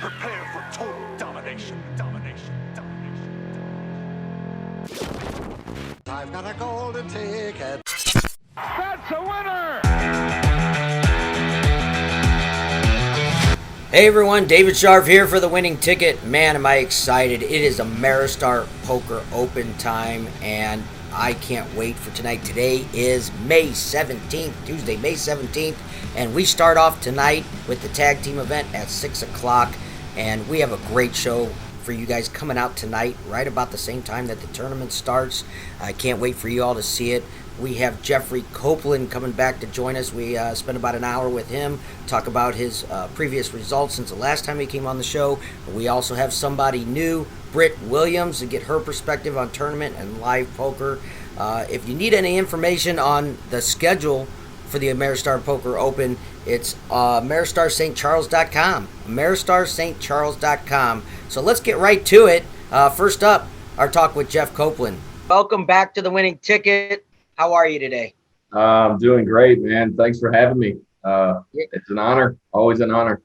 Prepare for total domination. I've got a golden ticket. That's a winner! Hey everyone, David Sharf here for the winning ticket. Man, am I excited. It is Ameristar Poker Open time, and I can't wait for tonight. Today is May 17th, Tuesday, May 17th, and we start off tonight with the tag team event at 6 o'clock, and we have a great show for you guys coming out tonight, right about the same time that the tournament starts. I can't wait for you all to see it. We have Jeff Copeland coming back to join us. We spent about an hour with him, talk about his previous results since the last time he came on the show. We also have somebody new, Britt Williams, to get her perspective on tournament and live poker. If you need any information on the schedule for the Ameristar Poker Open, it's AmeristarSt.Charles.com. AmeristarSt.Charles.com. So let's get right to it. First up, our talk with Jeff Copeland. Welcome back to the winning ticket. How are you today? I'm doing great, man. Thanks for having me. It's an honor, always an honor.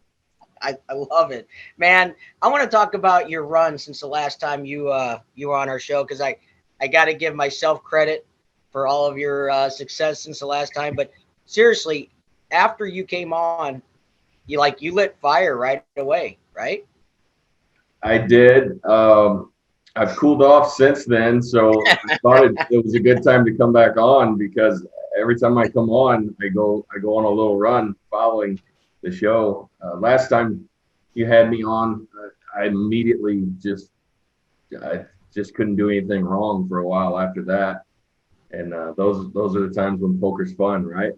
I love it, man. I want to talk about your run since the last time you were on our show, because I got to give myself credit for all of your success since the last time. But seriously, after you came on, you lit fire right away, right? I did. I've cooled off since then, so I thought it was a good time to come back on, because every time I come on, I go on a little run following the show. Last time you had me on, I immediately just couldn't do anything wrong for a while after that, and those are the times when poker's fun, right?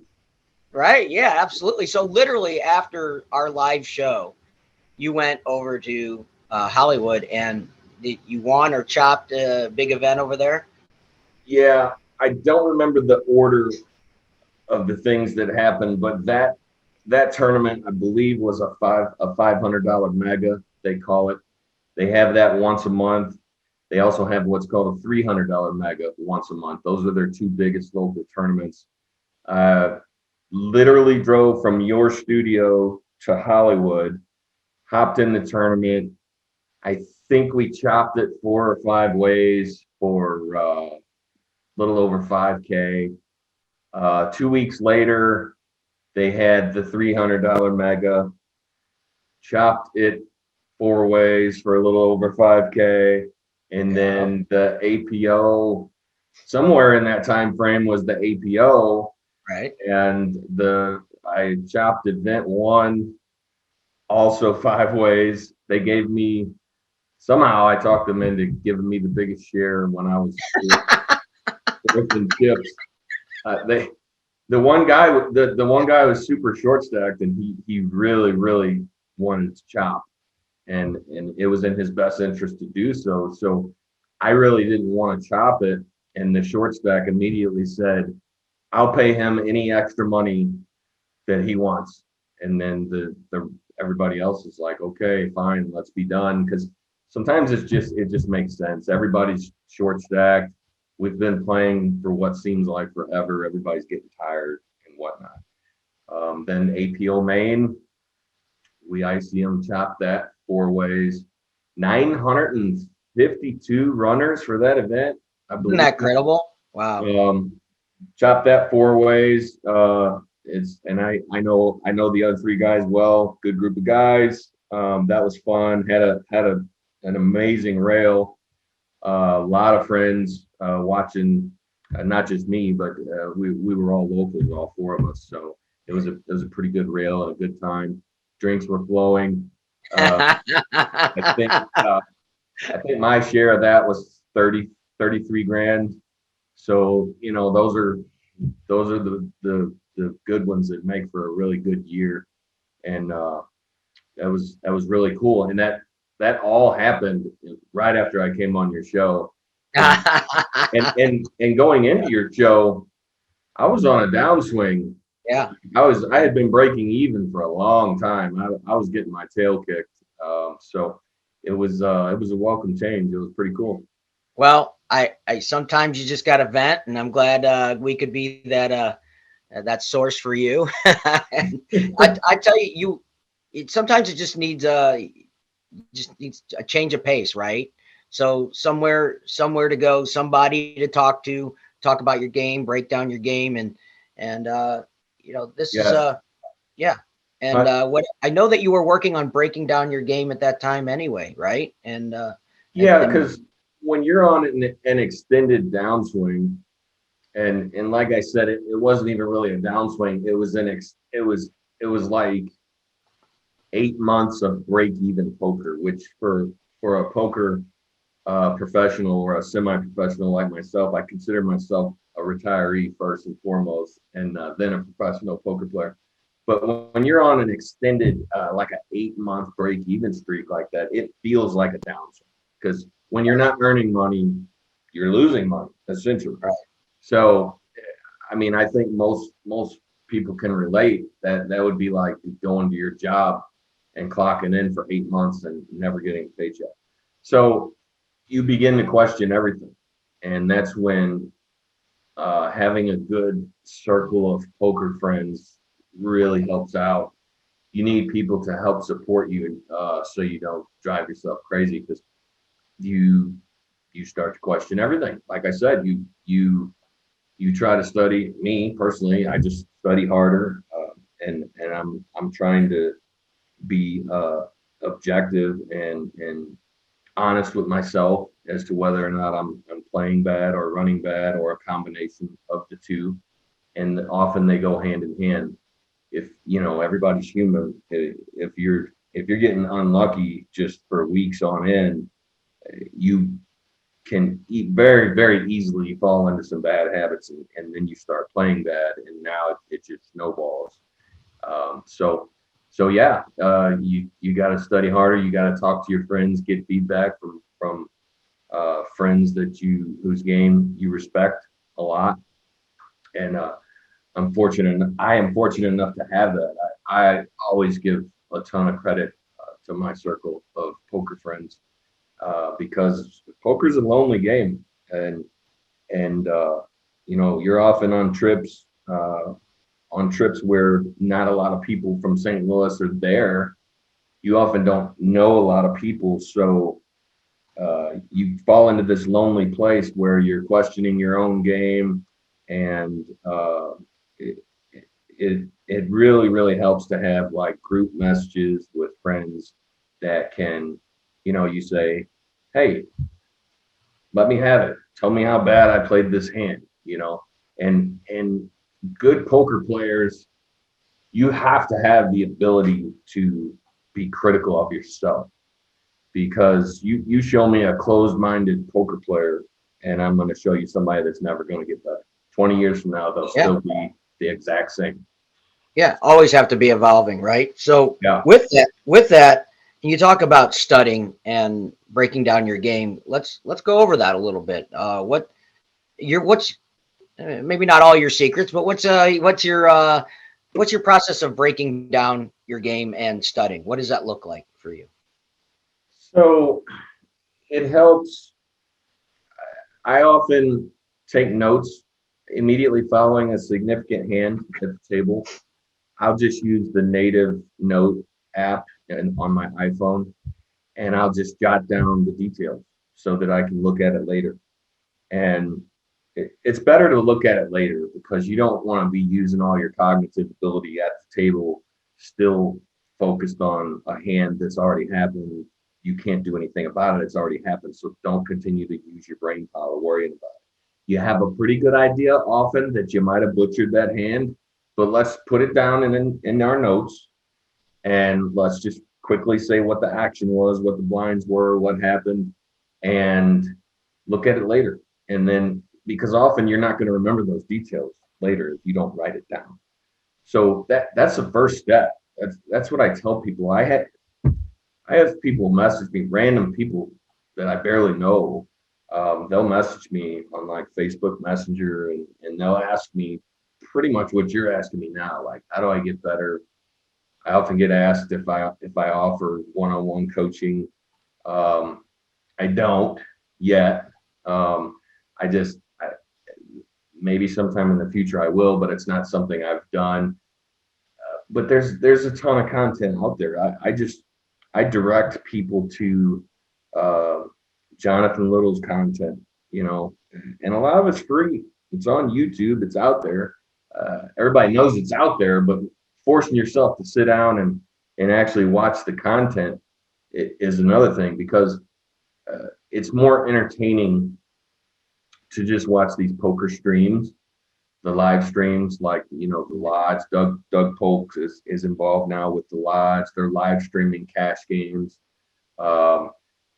Right. Yeah, absolutely. So literally after our live show, you went over to Hollywood, and you won or chopped a big event over there? Yeah, I don't remember the order of the things that happened, but that tournament, I believe, was a $500 mega, they call it. They have that once a month. They also have what's called a $300 mega once a month. Those are their two biggest local tournaments. Literally drove from your studio to Hollywood, hopped in the tournament. I think we chopped it 4 or 5 ways for a little over 5K. 2 weeks later, they had the $300 mega, chopped it 4 ways for a little over 5K. And then the APO, somewhere in that time frame was the APO. Right. And I chopped event 1, also 5 ways. They gave me, somehow I talked them into giving me the biggest share when I was working chips. The one guy was super short stacked, and he really wanted to chop, and it was in his best interest to do so. So I really didn't want to chop it, and the short stack immediately said, "I'll pay him any extra money that he wants." And then everybody else is like, "Okay, fine, let's be done," because sometimes it just makes sense. Everybody's short stacked. We've been playing for what seems like forever. Everybody's getting tired and whatnot. Then APO main, we ICM chopped that 4 ways. 952 runners for that event, I believe. Isn't that incredible? Wow. Chopped that 4 ways. I know the other 3 guys well. Good group of guys. That was fun. Had an amazing rail. A lot of friends watching, not just me, but we were all locals, all 4 of us. So it was a pretty good rail and a good time. Drinks were flowing. I think my share of that was 33 grand. So those are the good ones that make for a really good year, and that was really cool. And that all happened right after I came on your show. And going into your show, I was on a downswing. Yeah. I had been breaking even for a long time. I was getting my tail kicked. So it was a welcome change. It was pretty cool. Well, I sometimes you just got to vent, and I'm glad we could be that source for you. I tell you, sometimes it just needs just needs a change of pace, right? So somewhere to go, somebody to talk about your game, break down your game, and this is Yes. yeah. And Uh, what I know that you were working on breaking down your game at that time anyway, right? yeah, And because when you're on an extended downswing, and like I said, it wasn't even really a downswing. It was like 8 months of break even poker, which for a poker professional or a semi-professional like myself, I consider myself a retiree first and foremost, and then a professional poker player. But when you're on an extended, like an 8 month break even streak like that, it feels like a downswing because when you're not earning money, you're losing money essentially. right. So, I mean, I think most people can relate that that would be like going to your job and clocking in for 8 months and never getting a paycheck. So you begin to question everything. And that's when having a good circle of poker friends really helps out. You need people to help support you so you don't drive yourself crazy because you you start to question everything. Like I said, you try to study. Me personally, I just study harder, and I'm trying to be objective and honest with myself as to whether or not I'm playing bad or running bad or a combination of the two. And often they go hand in hand. If everybody's human, if you're getting unlucky just for weeks on end, you can very very easily fall into some bad habits, and then you start playing bad, and now it just snowballs. So yeah, you got to study harder. You got to talk to your friends, get feedback from friends whose game you respect a lot. And I am fortunate enough to have that. I always give a ton of credit to my circle of poker friends because poker's a lonely game, and you're often on trips where not a lot of people from St. Louis are there. You often don't know a lot of people, so you fall into this lonely place where you're questioning your own game, and it, it really really helps to have like group messages with friends that can, you say, hey, let me have it. Tell me how bad I played this hand, and good poker players, you have to have the ability to be critical of yourself because you show me a closed-minded poker player and I'm going to show you somebody that's never going to get better. 20 years from now, they'll Yeah. still be the exact same. Yeah, always have to be evolving, right? So Yeah. with that, you talk about studying and breaking down your game. Let's go over that a little bit. What's maybe not all your secrets, but what's your process of breaking down your game and studying? What does that look like for you? So it helps. I often take notes immediately following a significant hand at the table. I'll just use the native note app on my iPhone, and I'll just jot down the details so that I can look at it later. And it's better to look at it later because you don't want to be using all your cognitive ability at the table, still focused on a hand that's already happened. You can't do anything about it. It's already happened. So don't continue to use your brain power worrying about it. You have a pretty good idea often that you might have butchered that hand, but let's put it down in our notes and let's just quickly say what the action was, what the blinds were, what happened, and look at it later. And then, because often you're not going to remember those details later if you don't write it down. So that's the first step. That's what I tell people. I have people message me, random people that I barely know. They'll message me on like Facebook Messenger, and they'll ask me pretty much what you're asking me now. Like, how do I get better? I often get asked if I offer one-on-one coaching. I don't yet. I just maybe sometime in the future I will, but it's not something I've done. But there's a ton of content out there. I direct people to Jonathan Little's content, and a lot of it's free. It's on YouTube. It's out there. Everybody knows it's out there, but forcing yourself to sit down and actually watch the content is another thing, because it's more entertaining to just watch these poker streams, the live streams, like, the Lodge. Doug Polk is involved now with the Lodge. They're live streaming cash games.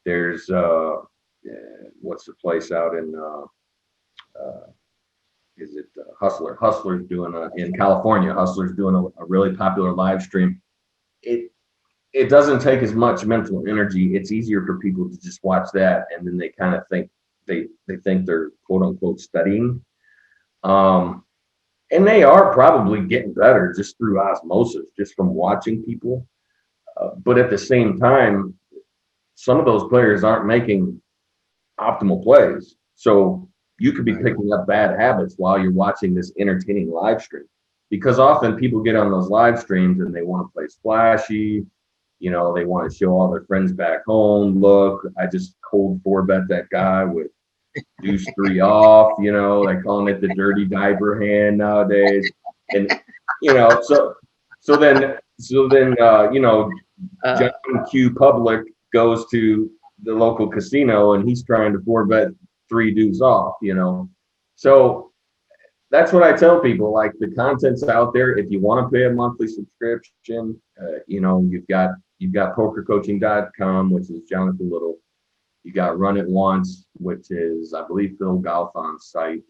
There's what's the place out in is it Hustler? Hustler's doing in California. Hustler's doing a really popular live stream. It doesn't take as much mental energy. It's easier for people to just watch that, and then they kind of think they think they're quote unquote studying. And they are probably getting better just through osmosis, just from watching people. But at the same time, some of those players aren't making optimal plays. So you could be picking up bad habits while you're watching this entertaining live stream. Because often people get on those live streams and they want to play splashy. They want to show all their friends back home. Look, I just cold 4-bet that guy with deuce 3 off. They're calling it the dirty diaper hand nowadays. And so then John Q. Public goes to the local casino and he's trying to 4-bet 3 deuce off. So that's what I tell people. Like, the content's out there. If you want to pay a monthly subscription, you've got pokercoaching.com, which is Jonathan Little. You got Run It Once, which is, I believe, Phil Galfon's site.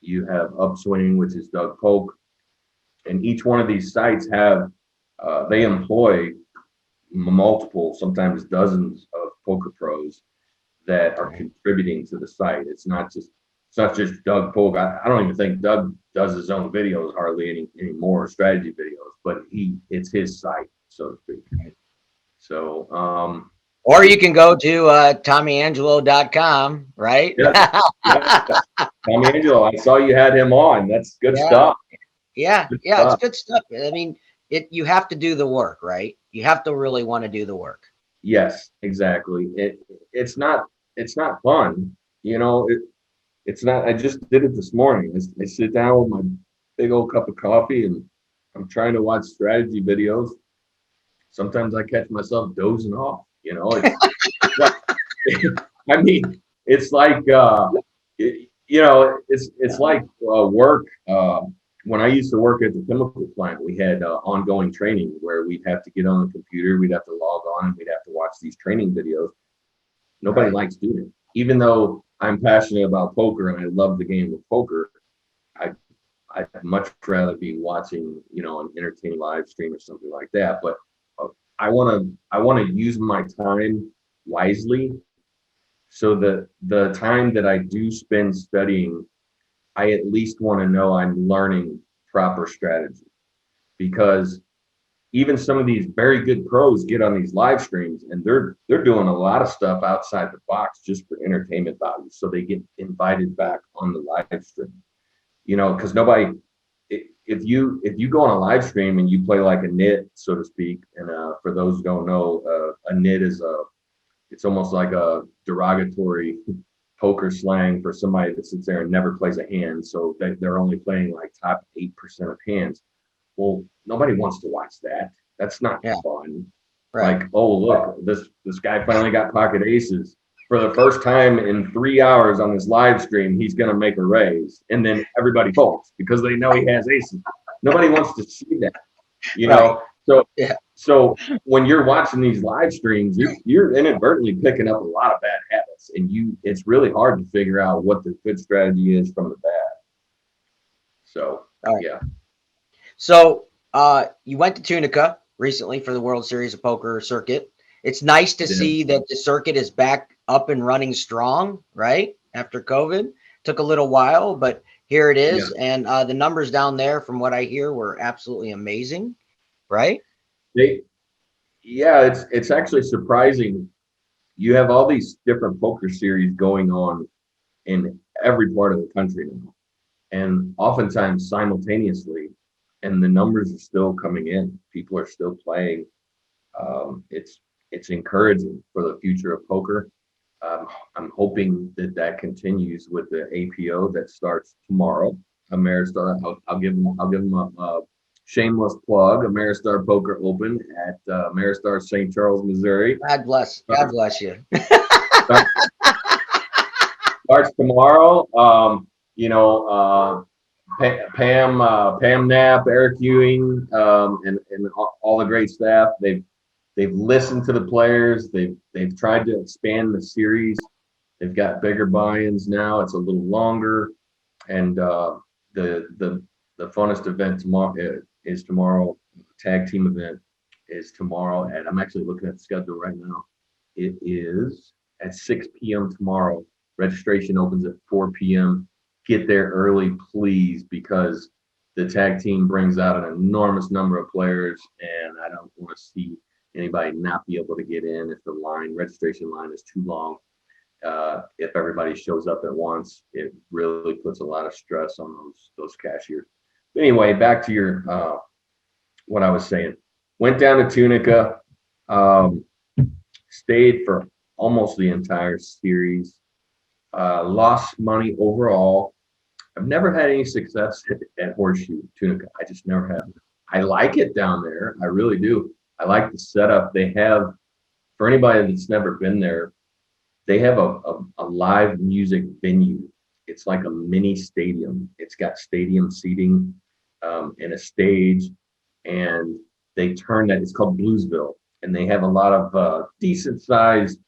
You have Upswing, which is Doug Polk. And each one of these sites they employ multiple, sometimes dozens of poker pros that are contributing to the site. It's not just Doug Polk. I don't even think Doug does his own videos hardly anymore, strategy videos, but it's his site, so to speak. So, or you can go to TommyAngelo.com, right? Yeah. Tommy Angelo, I saw you had him on. That's good stuff. Yeah, it's good stuff. I mean, you have to do the work, right? You have to really want to do the work. Yes, exactly. It's not fun, it's not. I just did it this morning. I sit down with my big old cup of coffee and I'm trying to watch strategy videos. Sometimes I catch myself dozing off. It's like, I mean, it's like it's like work. When I used to work at the chemical plant, we had ongoing training where we'd have to get on the computer, we'd have to log on, and we'd have to watch these training videos. Nobody likes doing it. Even though I'm passionate about poker and I love the game of poker, I'd much rather be watching, an entertaining live stream or something like that. But I want to use my time wisely, so that the time that I do spend studying, I at least want to know I'm learning proper strategy. Because even some of these very good pros get on these live streams and they're doing a lot of stuff outside the box just for entertainment value. So they get invited back on the live stream, because nobody, if you go on a live stream and you play like a nit, so to speak, and for those who don't know, a nit is it's almost like a derogatory poker slang for somebody that sits there and never plays a hand. So they're only playing like top 8% of hands. Well, nobody wants to watch that. That's not fun. Right. Like, oh, look, this guy finally got pocket aces. For the first time in 3 hours on this live stream, he's going to make a raise. And then everybody folds because they know he has aces. Nobody wants to see that, know? So when you're watching these live streams, you're inadvertently picking up a lot of bad habits, and it's really hard to figure out what the good strategy is from the bad. So, yeah. So you went to Tunica recently for the World Series of Poker circuit. It's nice to see that the circuit is back up and running strong, right? After COVID. Took a little while, but here it is. Yeah. And the numbers down there, from what I hear, were absolutely amazing, right? It's actually surprising. You have all these different poker series going on in every part of the country now, and oftentimes simultaneously, and the numbers are still coming in. People are still playing. It's encouraging for the future of poker. I'm hoping that continues with the APO that starts tomorrow. Ameristar, I'll give them a shameless plug. Ameristar Poker Open at Ameristar St. Charles, Missouri. God bless you. Starts tomorrow. Pam Knapp, Eric Ewing, and all the great staff. They've listened to the players. They've tried to expand the series. They've got bigger buy-ins now. It's a little longer, and the funnest event tomorrow is tomorrow. Tag team event is tomorrow, and I'm actually looking at the schedule right now. It is at 6 p.m. tomorrow. Registration opens at 4 p.m. Get there early, please, because the tag team brings out an enormous number of players, and I don't want to see anybody not be able to get in if the registration line is too long. If everybody shows up at once, it really puts a lot of stress on those cashiers. But anyway, back to your what I was saying. Went down to Tunica, stayed for almost the entire series. Lost money overall. I've never had any success at Horseshoe Tunica. I just never have. I like it down there. I really do. I like the setup they have. For anybody that's never been there, they have a live music venue. It's like a mini stadium. It's got stadium seating and a stage, and they turn that. It's called Bluesville, and they have a lot of decent sized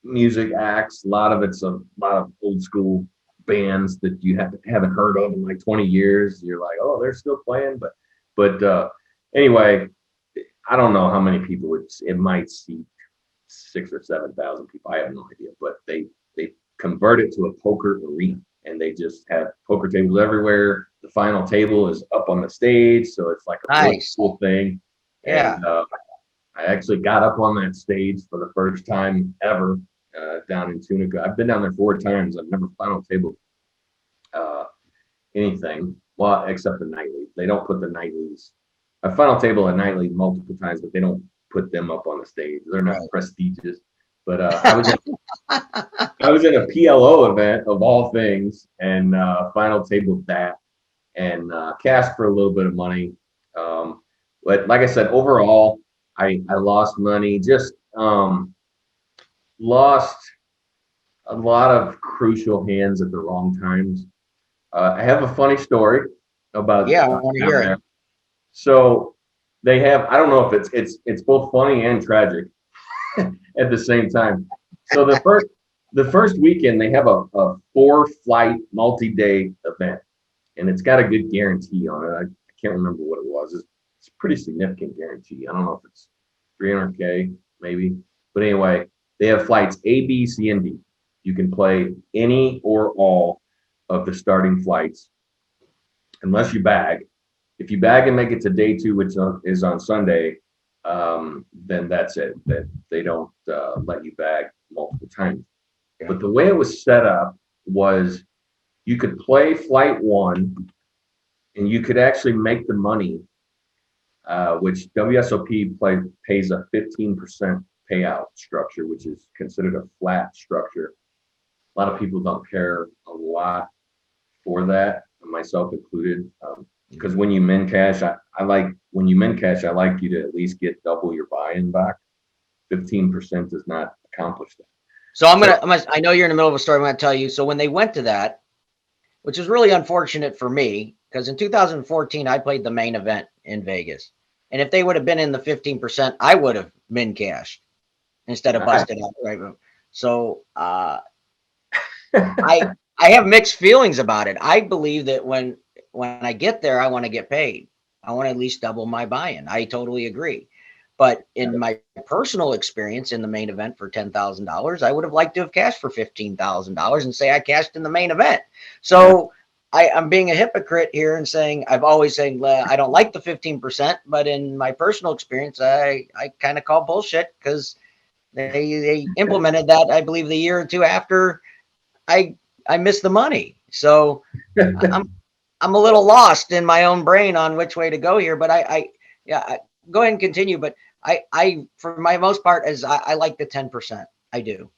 music acts. A lot of old school bands that you haven't heard of in like 20 years. You're like, oh, they're still playing, but anyway, I don't know how many people it might seat 6,000 or 7,000 people. I have no idea, but they convert it to a poker arena, and they just have poker tables everywhere. The final table is up on the stage, so it's like a really cool thing. Yeah. And I actually got up on that stage for the first time ever down in Tunica. I've been down there 4 times. I've never final tabled anything, well, except the nightly. They don't put the nightlies. I final table a nightly multiple times, but they don't put them up on the stage. They're not prestigious. But I was in a PLO event of all things, and final tabled that, and cashed for a little bit of money. But like I said, overall, I lost money. Just lost a lot of crucial hands at the wrong times. I have a funny story about I want to hear it. So they have, I don't know if it's both funny and tragic at the same time. So the first weekend they have a 4-flight multi-day event, and it's got a good guarantee on it. I can't remember what it was. It's a pretty significant guarantee. I don't know if it's $300K maybe, but anyway, they have flights A, B, C, and D. You can play any or all of the starting flights unless you bag. If you bag and make it to day 2, which is on Sunday, then that's it. That they don't let you bag multiple times. Yeah. But the way it was set up was you could play flight 1, and you could actually make the money, which WSOP pays a 15% payout structure, which is considered a flat structure. A lot of people don't care a lot for that, myself included. Because when you min cash, I like you to at least get double your buy-in back. 15% does not accomplish that. So I know you're in the middle of a story. I'm going to tell you. So when they went to that, which is really unfortunate for me, because in 2014 I played the main event in Vegas, and if they would have been in the 15%, I would have min cashed instead of busted out. Right. So I have mixed feelings about it. I believe that when I get there, I want to get paid. I want to at least double my buy-in. I totally agree. But in my personal experience in the main event for $10,000, I would have liked to have cashed for $15,000 and say I cashed in the main event. So I'm being a hypocrite here and saying I've always saying I don't like the 15%, but in my personal experience, I kind of call bullshit because they implemented that, I believe, the year or 2 after I missed the money. So I'm a little lost in my own brain on which way to go here, but I go ahead and continue. But I for my most part, I like the 10%. I do.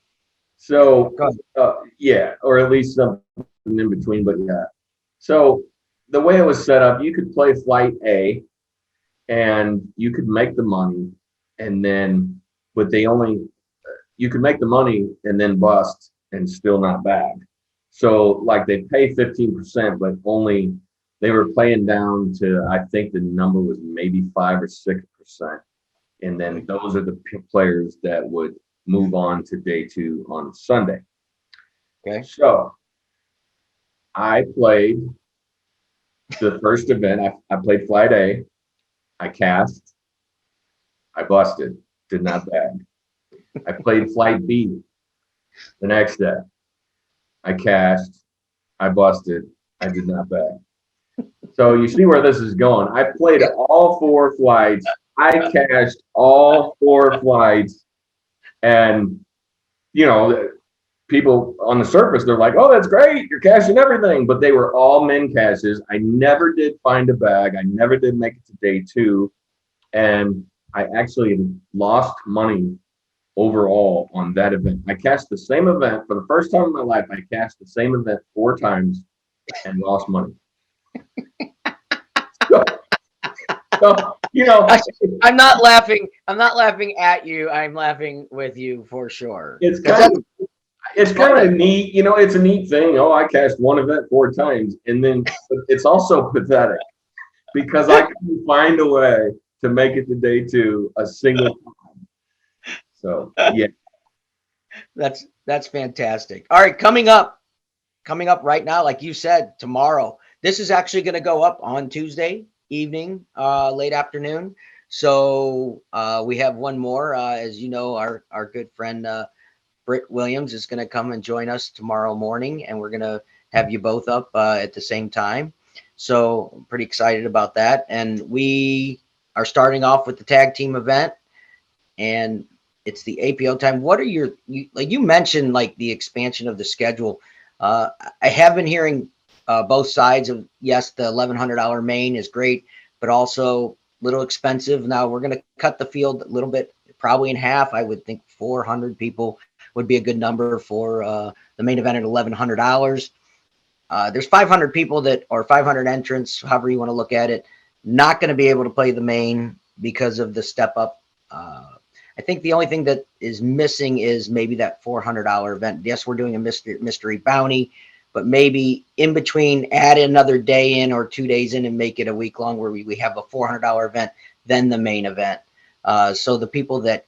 So, Go ahead. yeah, or at least something in between, but yeah. So the way it was set up, you could play flight A and you could make the money and then, but you could make the money and then bust and still not bag. So like they pay 15%, but only they were playing down to, I think the number was maybe 5 or 6%. And then those are the players that would move on to day 2 on Sunday. Okay. So I played the first event. I played flight A. I cashed. I busted. Did not bag. I played flight B the next day. I cashed. I busted. I did not bag. So you see where this is going. I played all 4 flights. I cashed all 4 flights. And, you know, people on the surface, they're like, oh, that's great. You're cashing everything. But they were all min cashes. I never did find a bag. I never did make it to day 2. And I actually lost money overall on that event. I cashed the same event for the first time in my life. I cashed the same event 4 times and lost money. So, you know, I'm not laughing. I'm not laughing at you. I'm laughing with you for sure. it's kind of neat. You know, it's a neat thing. Oh, I cashed one event 4 times. And then it's also pathetic because I couldn't find a way to make it to day 2 a single time. So, yeah. That's fantastic. All right, coming up right now, like you said, tomorrow. This is actually going to go up on Tuesday evening, late afternoon. So we have one more. As you know, our good friend Britt Williams is going to come and join us tomorrow morning, and we're going to have you both up at the same time. So I'm pretty excited about that. And we are starting off with the tag team event, and it's the APO time. What are like you mentioned, like the expansion of the schedule? I have been hearing both sides of, yes, the $1,100 main is great, but also a little expensive. Now we're going to cut the field a little bit, probably in half. I would think 400 people would be a good number for the main event at $1,100. There's 500 people or 500 entrants, however you want to look at it, not going to be able to play the main because of the step up. I think the only thing that is missing is maybe that $400 event. Yes, we're doing a mystery bounty, but maybe in between add another day in or 2 days in and make it a week long where we have a $400 event, then the main event. So the people that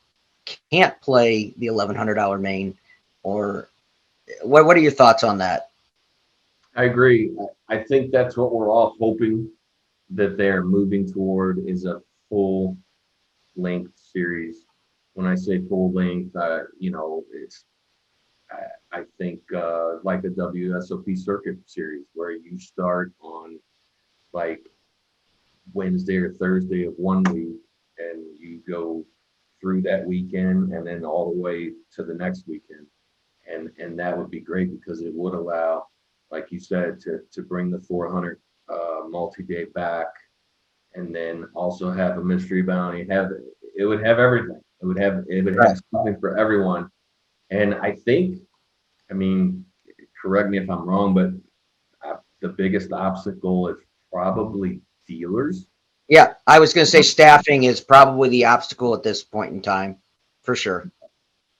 can't play the $1,100 main, or what are your thoughts on that? I agree. I think that's what we're all hoping that they're moving toward is a full length series. When I say full length, you know, it's I think like a WSOP circuit series where you start on like Wednesday or Thursday of one week and you go through that weekend and then all the way to the next weekend. And that would be great because it would allow, like you said, to bring the 400 multi-day back and then also have a mystery bounty. It would have everything. It would have something for everyone. And I think, I mean, correct me if I'm wrong, but the biggest obstacle is probably dealers. Yeah, I was going to say staffing is probably the obstacle at this point in time, for sure.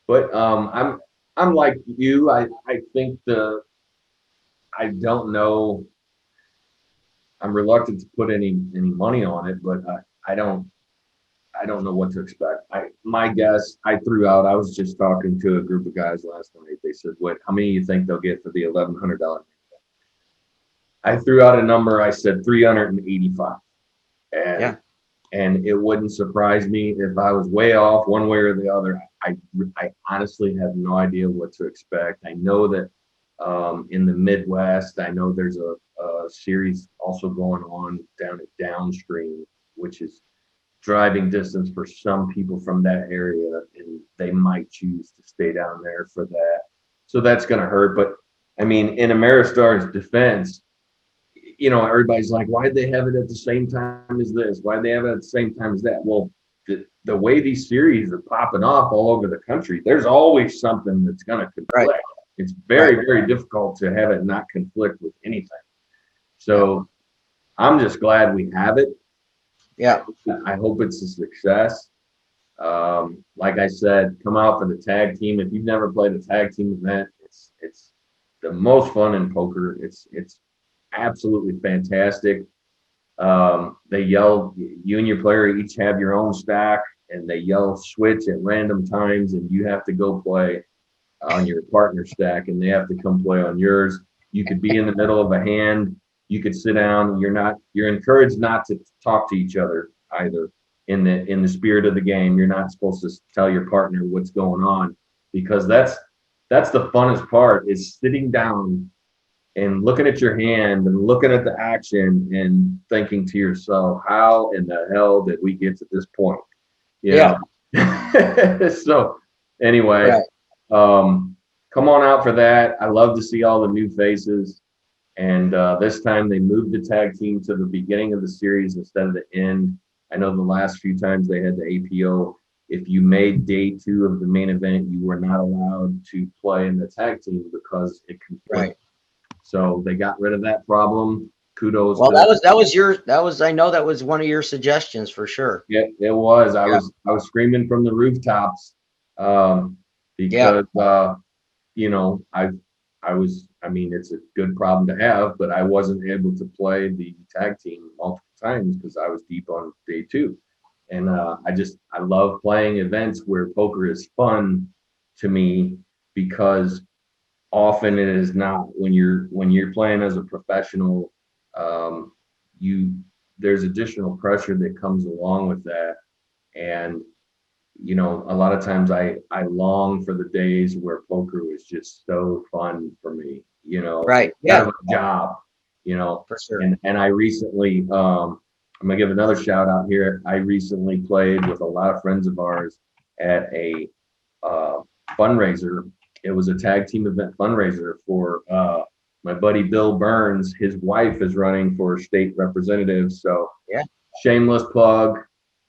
But I'm like you. I think I don't know. I'm reluctant to put any money on it, but I don't know what to expect. My guess I threw out. I was just talking to a group of guys last night. They said, "What? How many you think they'll get for the $1,100?" I threw out a number. I said 385, and it wouldn't surprise me if I was way off one way or the other. I honestly have no idea what to expect. I know that in the Midwest, I know there's a series also going on down at Downstream, which is driving distance for some people from that area, and they might choose to stay down there for that. So that's going to hurt. But I mean, in Ameristar's defense, you know, everybody's like, why'd they have it at the same time as this? Why'd they have it at the same time as that? Well, the way these series are popping off all over the country, there's always something that's going to conflict. Right. It's very, very difficult to have it not conflict with anything. So I'm just glad we have it. Yeah. I hope it's a success. Like I said, come out for the tag team. If you've never played a tag team event, it's the most fun in poker. It's absolutely fantastic. They yell, you and your player each have your own stack, and they yell switch at random times, and you have to go play on your partner stack, and they have to come play on yours. You could be in the middle of a hand. You could sit down, and you're encouraged not to talk to each other either. In the spirit of the game, you're not supposed to tell your partner what's going on, because that's the funnest part, is sitting down and looking at your hand and looking at the action and thinking to yourself, how in the hell did we get to this point? You know? So anyway, come on out for that. I love to see all the new faces. And this time they moved the tag team to the beginning of the series instead of the end. I know the last few times they had the APO, if you made day 2 of the main event, you were not allowed to play in the tag team because it conflicted. Right. So they got rid of that problem. Kudos. Well, I know that was one of your suggestions for sure. Yeah, it was. I was screaming from the rooftops because you know, I mean, it's a good problem to have, but I wasn't able to play the tag team multiple times because I was deep on day 2. And I love playing events where poker is fun to me, because often it is not. When you're playing as a professional, there's additional pressure that comes along with that. And you know, a lot of times I long for the days where poker was just so fun for me, you know, right? Kind of a job, you know, for sure. And I recently, I'm gonna give another shout out here. I recently played with a lot of friends of ours at a fundraiser. It was a tag team event fundraiser for my buddy Bill Burns. His wife is running for state representative, so shameless plug.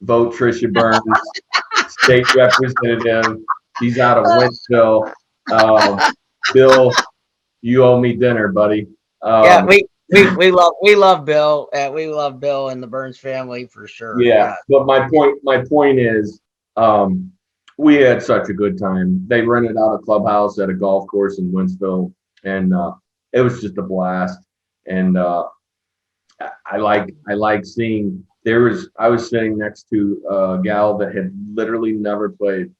Vote Trisha Burns, state representative. She's out of Wentzville. Bill, you owe me dinner, buddy. We love Bill. We love Bill and the Burns family for sure. Yeah, but my point is, we had such a good time. They rented out a clubhouse at a golf course in Wentzville, and it was just a blast. And I like seeing. I was sitting next to a gal that had literally never played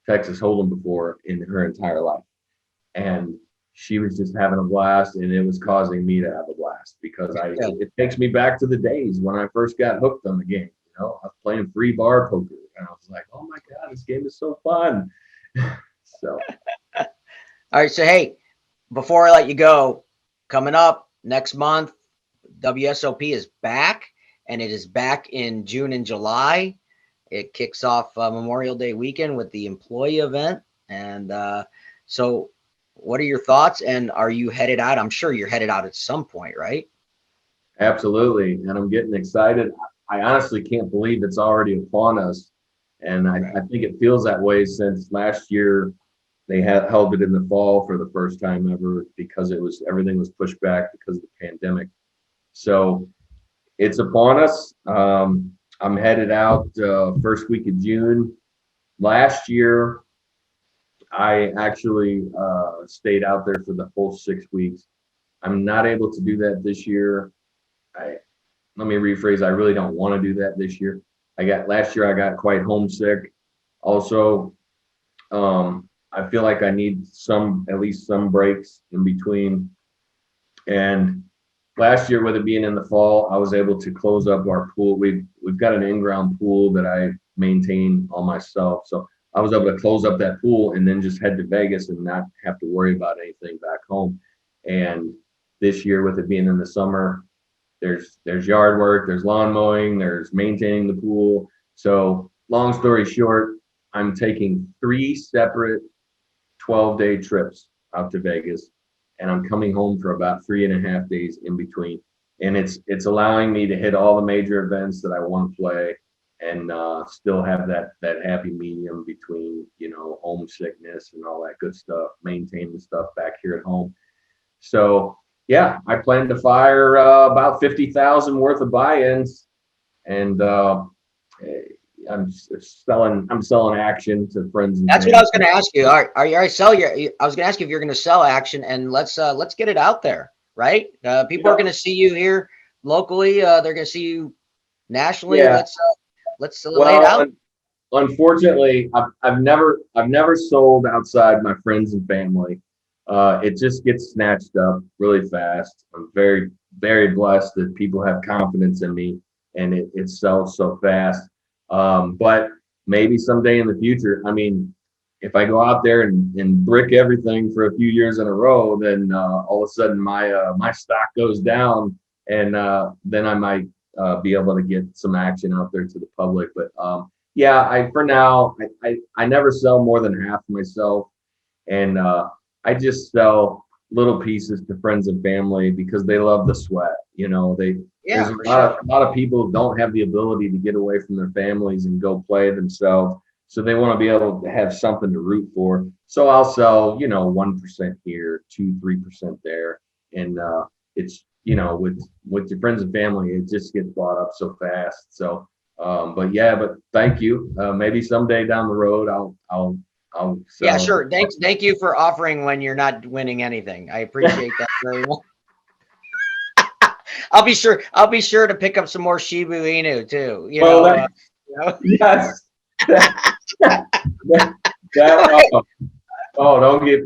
Texas Hold'em before in her entire life, and she was just having a blast, and it was causing me to have a blast, because it takes me back to the days when I first got hooked on the game. You know, I was playing free bar poker, and I was like, oh my God, this game is so fun. So, all right. So, hey, before I let you go, coming up next month, WSOP is back, and it is back in June and July. It kicks off Memorial Day weekend with the employee event. And so what are your thoughts, and are you headed out? I'm sure you're headed out at some point, right? Absolutely. And I'm getting excited. I honestly can't believe it's already upon us. And I think it feels that way since last year. They held it in the fall for the first time ever, because everything was pushed back because of the pandemic. So it's upon us. I'm headed out first week of June. Last year, I actually stayed out there for the whole 6 weeks. I'm not able to do that this year. Let me rephrase. I really don't want to do that this year. Last year I got quite homesick. Also, I feel like I need at least some breaks in between. And last year, with it being in the fall, I was able to close up our pool. We've got an in-ground pool that I maintain all myself. So I was able to close up that pool and then just head to Vegas and not have to worry about anything back home. And this year, with it being in the summer, there's yard work, there's lawn mowing, there's maintaining the pool. So long story short, I'm taking 3 separate 12-day trips out to Vegas, and I'm coming home for about 3.5 days in between. And it's allowing me to hit all the major events that I want to play. and still have that happy medium between, you know, homesickness and all that good stuff, maintaining stuff back here at home. So yeah, I plan to fire about 50,000 worth of buy-ins, and I'm selling action to friends and That's family. what I was going to ask you. Are you sell your? I was going to ask you if you're going to sell action, and let's get it out there, right? People are going to see you here locally. They're going to see you nationally. Yeah. Let's lay it out. Unfortunately, I've never sold outside my friends and family. It just gets snatched up really fast. I'm very, very blessed that people have confidence in me, and it sells so fast. But maybe someday in the future, I mean, if I go out there and brick everything for a few years in a row, then all of a sudden my stock goes down, and then I might be able to get some action out there to the public. But yeah, for now, I never sell more than half myself, and I just sell little pieces to friends and family because they love the sweat. You know, there's a lot of people don't have the ability to get away from their families and go play themselves. So they want to be able to have something to root for. So I'll sell, you know, 1% here, 2-3% there. And it's, you know, with your friends and family, it just gets bought up so fast. So but thank you. Maybe someday down the road I'll sell. Yeah, sure. Thank you for offering when you're not winning anything. I appreciate that very much. I'll be sure to pick up some more Shibu Inu too. Yes.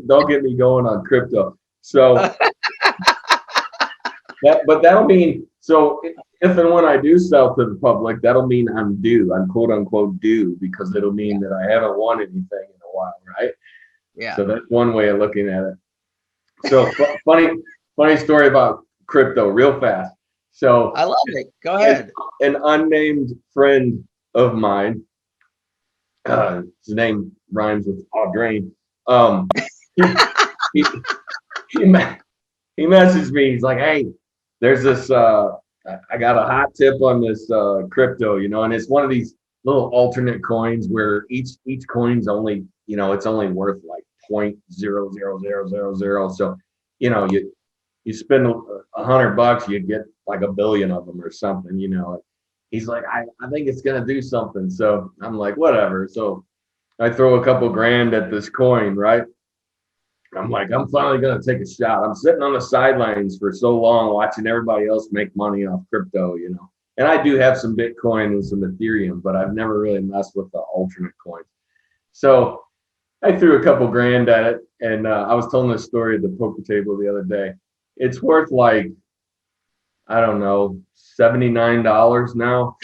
Don't get me going on crypto. So that'll mean, so if and when I do sell to the public, that'll mean I'm due. I'm quote unquote due, because it'll mean that I haven't won anything in a while, right? Yeah. So that's one way of looking at it. So funny story about crypto, real fast. So I love it. Go ahead. An unnamed friend of mine, his name rhymes with Audrain. He messaged me. He's like, "Hey, there's this. I got a hot tip on this crypto, you know, and it's one of these little alternate coins where each coin's only, you know, it's only worth like 0.00000. So, you know, you spend $100, you get like 1 billion of them or something, you know." He's like, I think it's gonna do something. So I'm like, whatever. So I throw a couple grand at this coin, right? I'm like, I'm finally gonna take a shot. I'm sitting on the sidelines for so long watching everybody else make money off crypto, you know. And I do have some Bitcoin and some Ethereum, but I've never really messed with the alternate coins. So I threw a couple grand at it, and I was telling this story at the poker table the other day. It's worth like, I don't know, $79 now.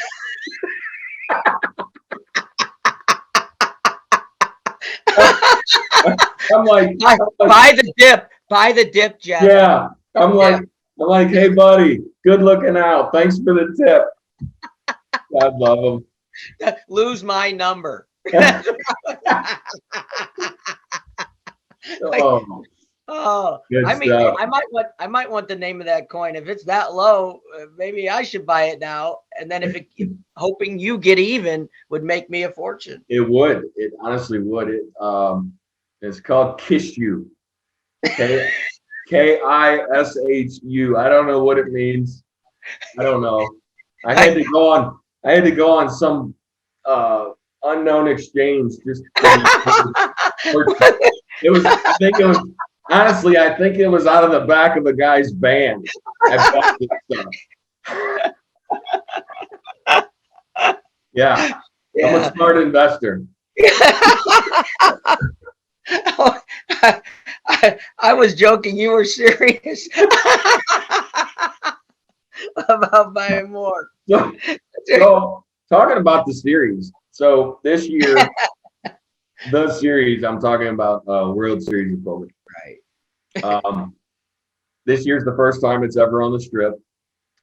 I'm like, buy the dip, Jeff. Yeah. I'm like, hey buddy, good looking out. Thanks for the tip. God love him. Lose my number. Oh, good I mean, stuff. I might want the name of that coin. If it's that low, maybe I should buy it now. And then if hoping you get even would make me a fortune. It would. It honestly would. It's called Kishu. Kishu. I don't know what it means. I don't know. I had to go on some unknown exchange just it was, honestly, I think it was out of the back of a guy's van. I bought this stuff. Yeah. I'm a smart investor. I was joking. You were serious about buying more. So talking about the series. So this year, the series I'm talking about, World Series of Poker. Right. This year's the first time it's ever on the Strip.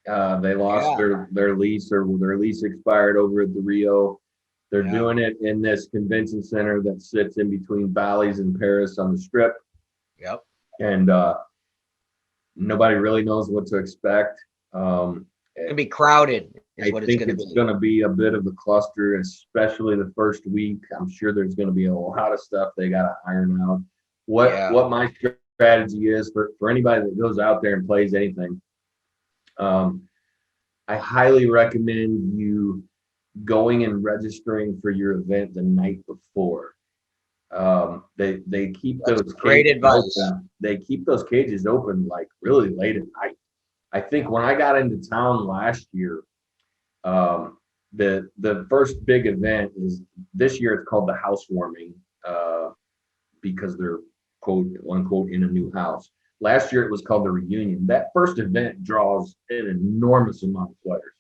They lost their lease, or their lease expired over at the Rio. They're doing it in this convention center that sits in between Bally's and Paris on the Strip. Yep. And nobody really knows what to expect. It'll be crowded. is what think it's going to it's be. going to be a bit of a cluster, especially the first week. I'm sure there's going to be a lot of stuff they got to iron out. What my strategy is for anybody that goes out there and plays anything, I highly recommend you going and registering for your event the night before. They keep That's those great cages advice. open. They keep those cages open like really late at night. I think when I got into town last year, the first big event is this year. It's called the housewarming because they're quote unquote in a new house. Last year it was called the reunion. That first event draws an enormous amount of players.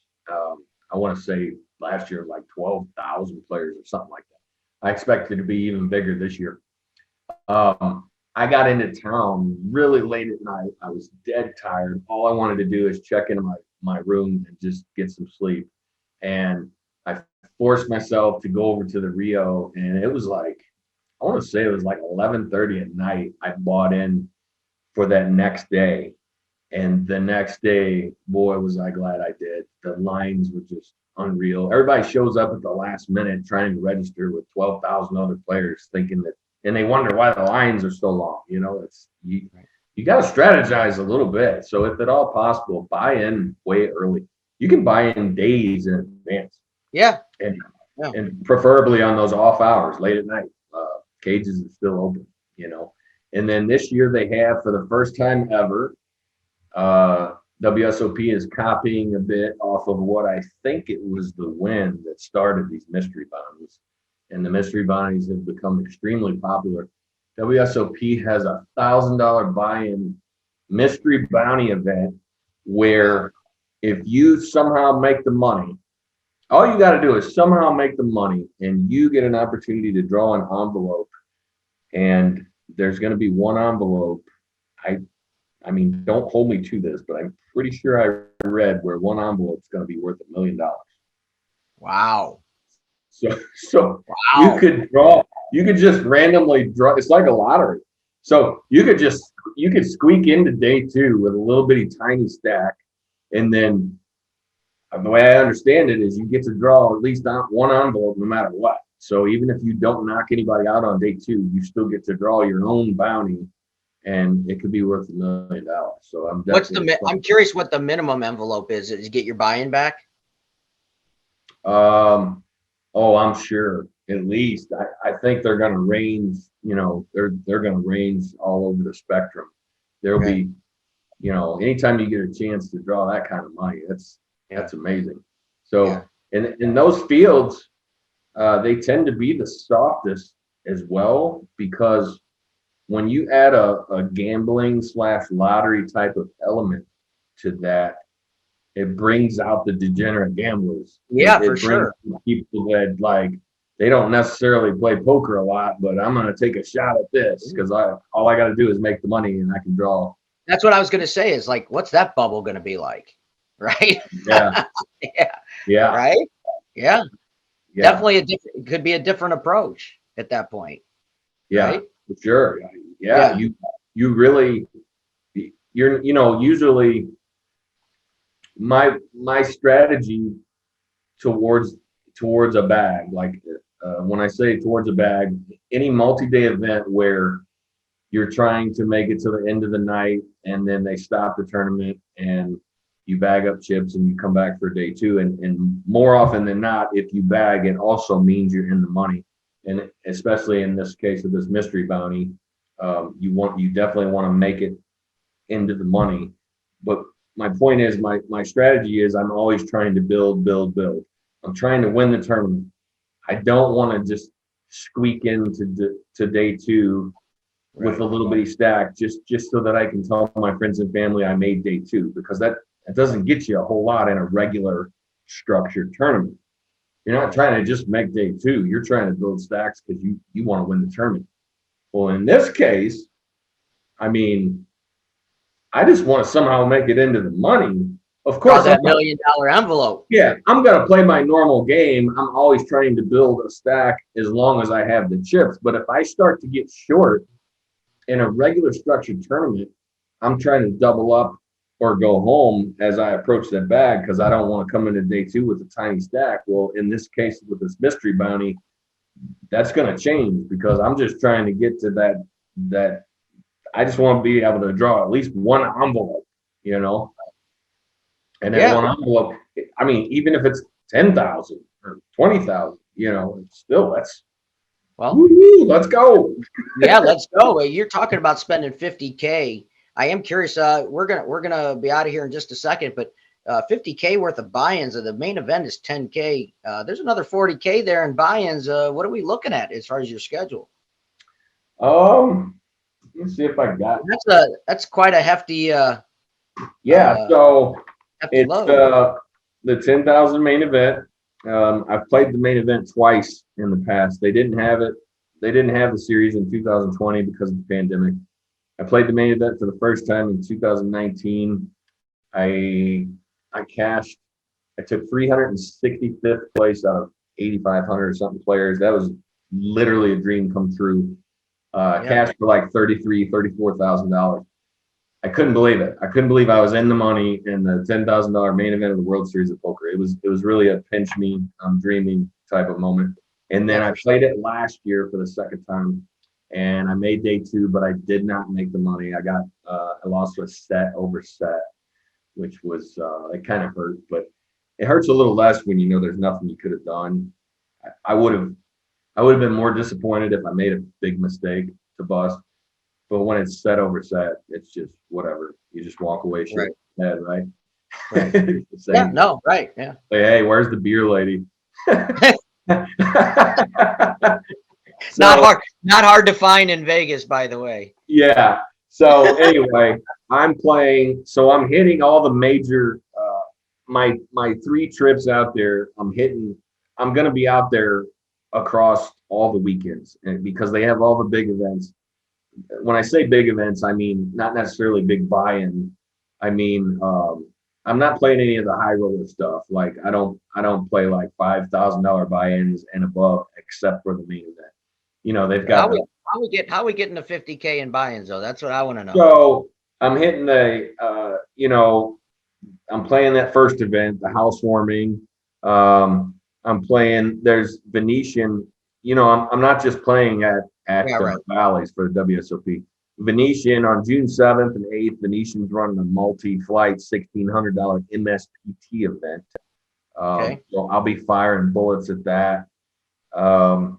I want to say last year like 12,000 players or something like that. I expect it to be even bigger this year. I got into town really late at night. I was dead tired. All I wanted to do is check into my room and just get some sleep. And I forced myself to go over to the Rio, and it was like, I want to say it was like 11:30 at night. I bought in for that next day. And the next day, boy, was I glad I did. The lines were just unreal. Everybody shows up at the last minute trying to register with 12,000 other players thinking that, and they wonder why the lines are so long. You know, it's you got to strategize a little bit. So if at all possible, buy in way early. You can buy in days in advance. Yeah. And preferably on those off hours, late at night. Cages are still open, you know. And then this year they have, for the first time ever, WSOP is copying a bit off of what I think it was the Win that started these mystery bounties. And the mystery bounties have become extremely popular. WSOP has a $1,000 buy-in mystery bounty event where if you somehow make the money, all you got to do is somehow make the money and you get an opportunity to draw an envelope. And there's going to be one envelope. I mean, don't hold me to this, but I'm pretty sure I read where one envelope is going to be worth $1 million. Wow. So wow. You could just randomly draw. It's like a lottery. So you could squeak into day two with a little bitty tiny stack. And then the way I understand it is you get to draw at least one envelope no matter what. So even if you don't knock anybody out on day two, you still get to draw your own bounty, and it could be worth $1 million. So I'm curious what the minimum envelope is. Is you get your buy-in back? I'm sure at least. I think they're going to range. You know, they're going to range all over the spectrum. There'll be, you know, anytime you get a chance to draw that kind of money, that's amazing. So in those fields, they tend to be the softest as well, because when you add a gambling / lottery type of element to that, it brings out the degenerate gamblers. Yeah, it for sure. People that like, they don't necessarily play poker a lot, but I'm going to take a shot at this because all I got to do is make the money and I can draw. That's what I was going to say is like, what's that bubble going to be like? Right. Yeah. Yeah. Right. Yeah. Definitely it could be a different approach at that point. Yeah, right? For sure. Yeah. You really, usually my strategy towards a bag, like when I say towards a bag, any multi-day event where you're trying to make it to the end of the night and then they stop the tournament and you bag up chips and you come back for day two. And more often than not, if you bag, it also means you're in the money. And especially in this case of this mystery bounty, you definitely want to make it into the money. But my point is, my strategy is I'm always trying to build. I'm trying to win the tournament. I don't want to just squeak into day two with a little bitty stack just so that I can tell my friends and family I made day two, because that doesn't get you a whole lot in a regular structured tournament. You're not trying to just make day two. You're trying to build stacks because you want to win the tournament. Well, in this case, I mean, I just want to somehow make it into the money. Of course, that $1 million envelope. Yeah, I'm going to play my normal game. I'm always trying to build a stack as long as I have the chips. But if I start to get short in a regular structured tournament, I'm trying to double up or go home as I approach that bag because I don't want to come into day 2 with a tiny stack. Well, in this case, with this mystery bounty, that's going to change because I'm just trying to get to that I just want to be able to draw at least one envelope, you know, and that one envelope, I mean, even if it's 10,000 or 20,000, you know, it's still let's go. Yeah, let's go. You're talking about spending 50K. I am curious. We're gonna be out of here in just a second, but 50K worth of buy-ins. The main event is 10K. There's another 40K there in buy-ins. What are we looking at as far as your schedule? Let me see if I got. That's quite a hefty. So hefty it's load. the 10,000 main event. I've played the main event twice in the past. They didn't have it. They didn't have the series in 2020 because of the pandemic. I played the main event for the first time in 2019. I cashed. I took 365th place out of 8,500 or something players. That was literally a dream come true. Cashed for like $34,000. I couldn't believe it. I couldn't believe I was in the money in the $10,000 main event of the World Series of Poker. It was really a pinch me, I'm dreaming type of moment. And then I played it last year for the second time, and I made day 2, but I did not make the money. I lost a set over set, which was it kind of hurt, but it hurts a little less when you know there's nothing you could have done. I would have been more disappointed if I made a big mistake to bust. But when it's set over set, it's just whatever. You just walk away straight ahead, right? Yeah, no, right. Yeah. Say, hey, where's the beer lady? Not hard to find in Vegas, by the way. Yeah. So anyway, I'm playing. So I'm hitting all the major. My 3 trips out there. I'm going to be out there across all the weekends, and because they have all the big events. When I say big events, I mean not necessarily big buy-in. I mean, I'm not playing any of the high roller stuff. Like I don't play like $5,000 buy-ins and above, except for the main event. You know, they've got how we getting to 50K in buy-ins though? That's what I want to know. So I'm hitting I'm playing that first event, the housewarming. I'm playing. There's Venetian. You know, I'm not just playing at Valleys for the WSOP. Venetian on June 7th and 8th. Venetian's running a multi-flight $1,600 MSPT event. So I'll be firing bullets at that. So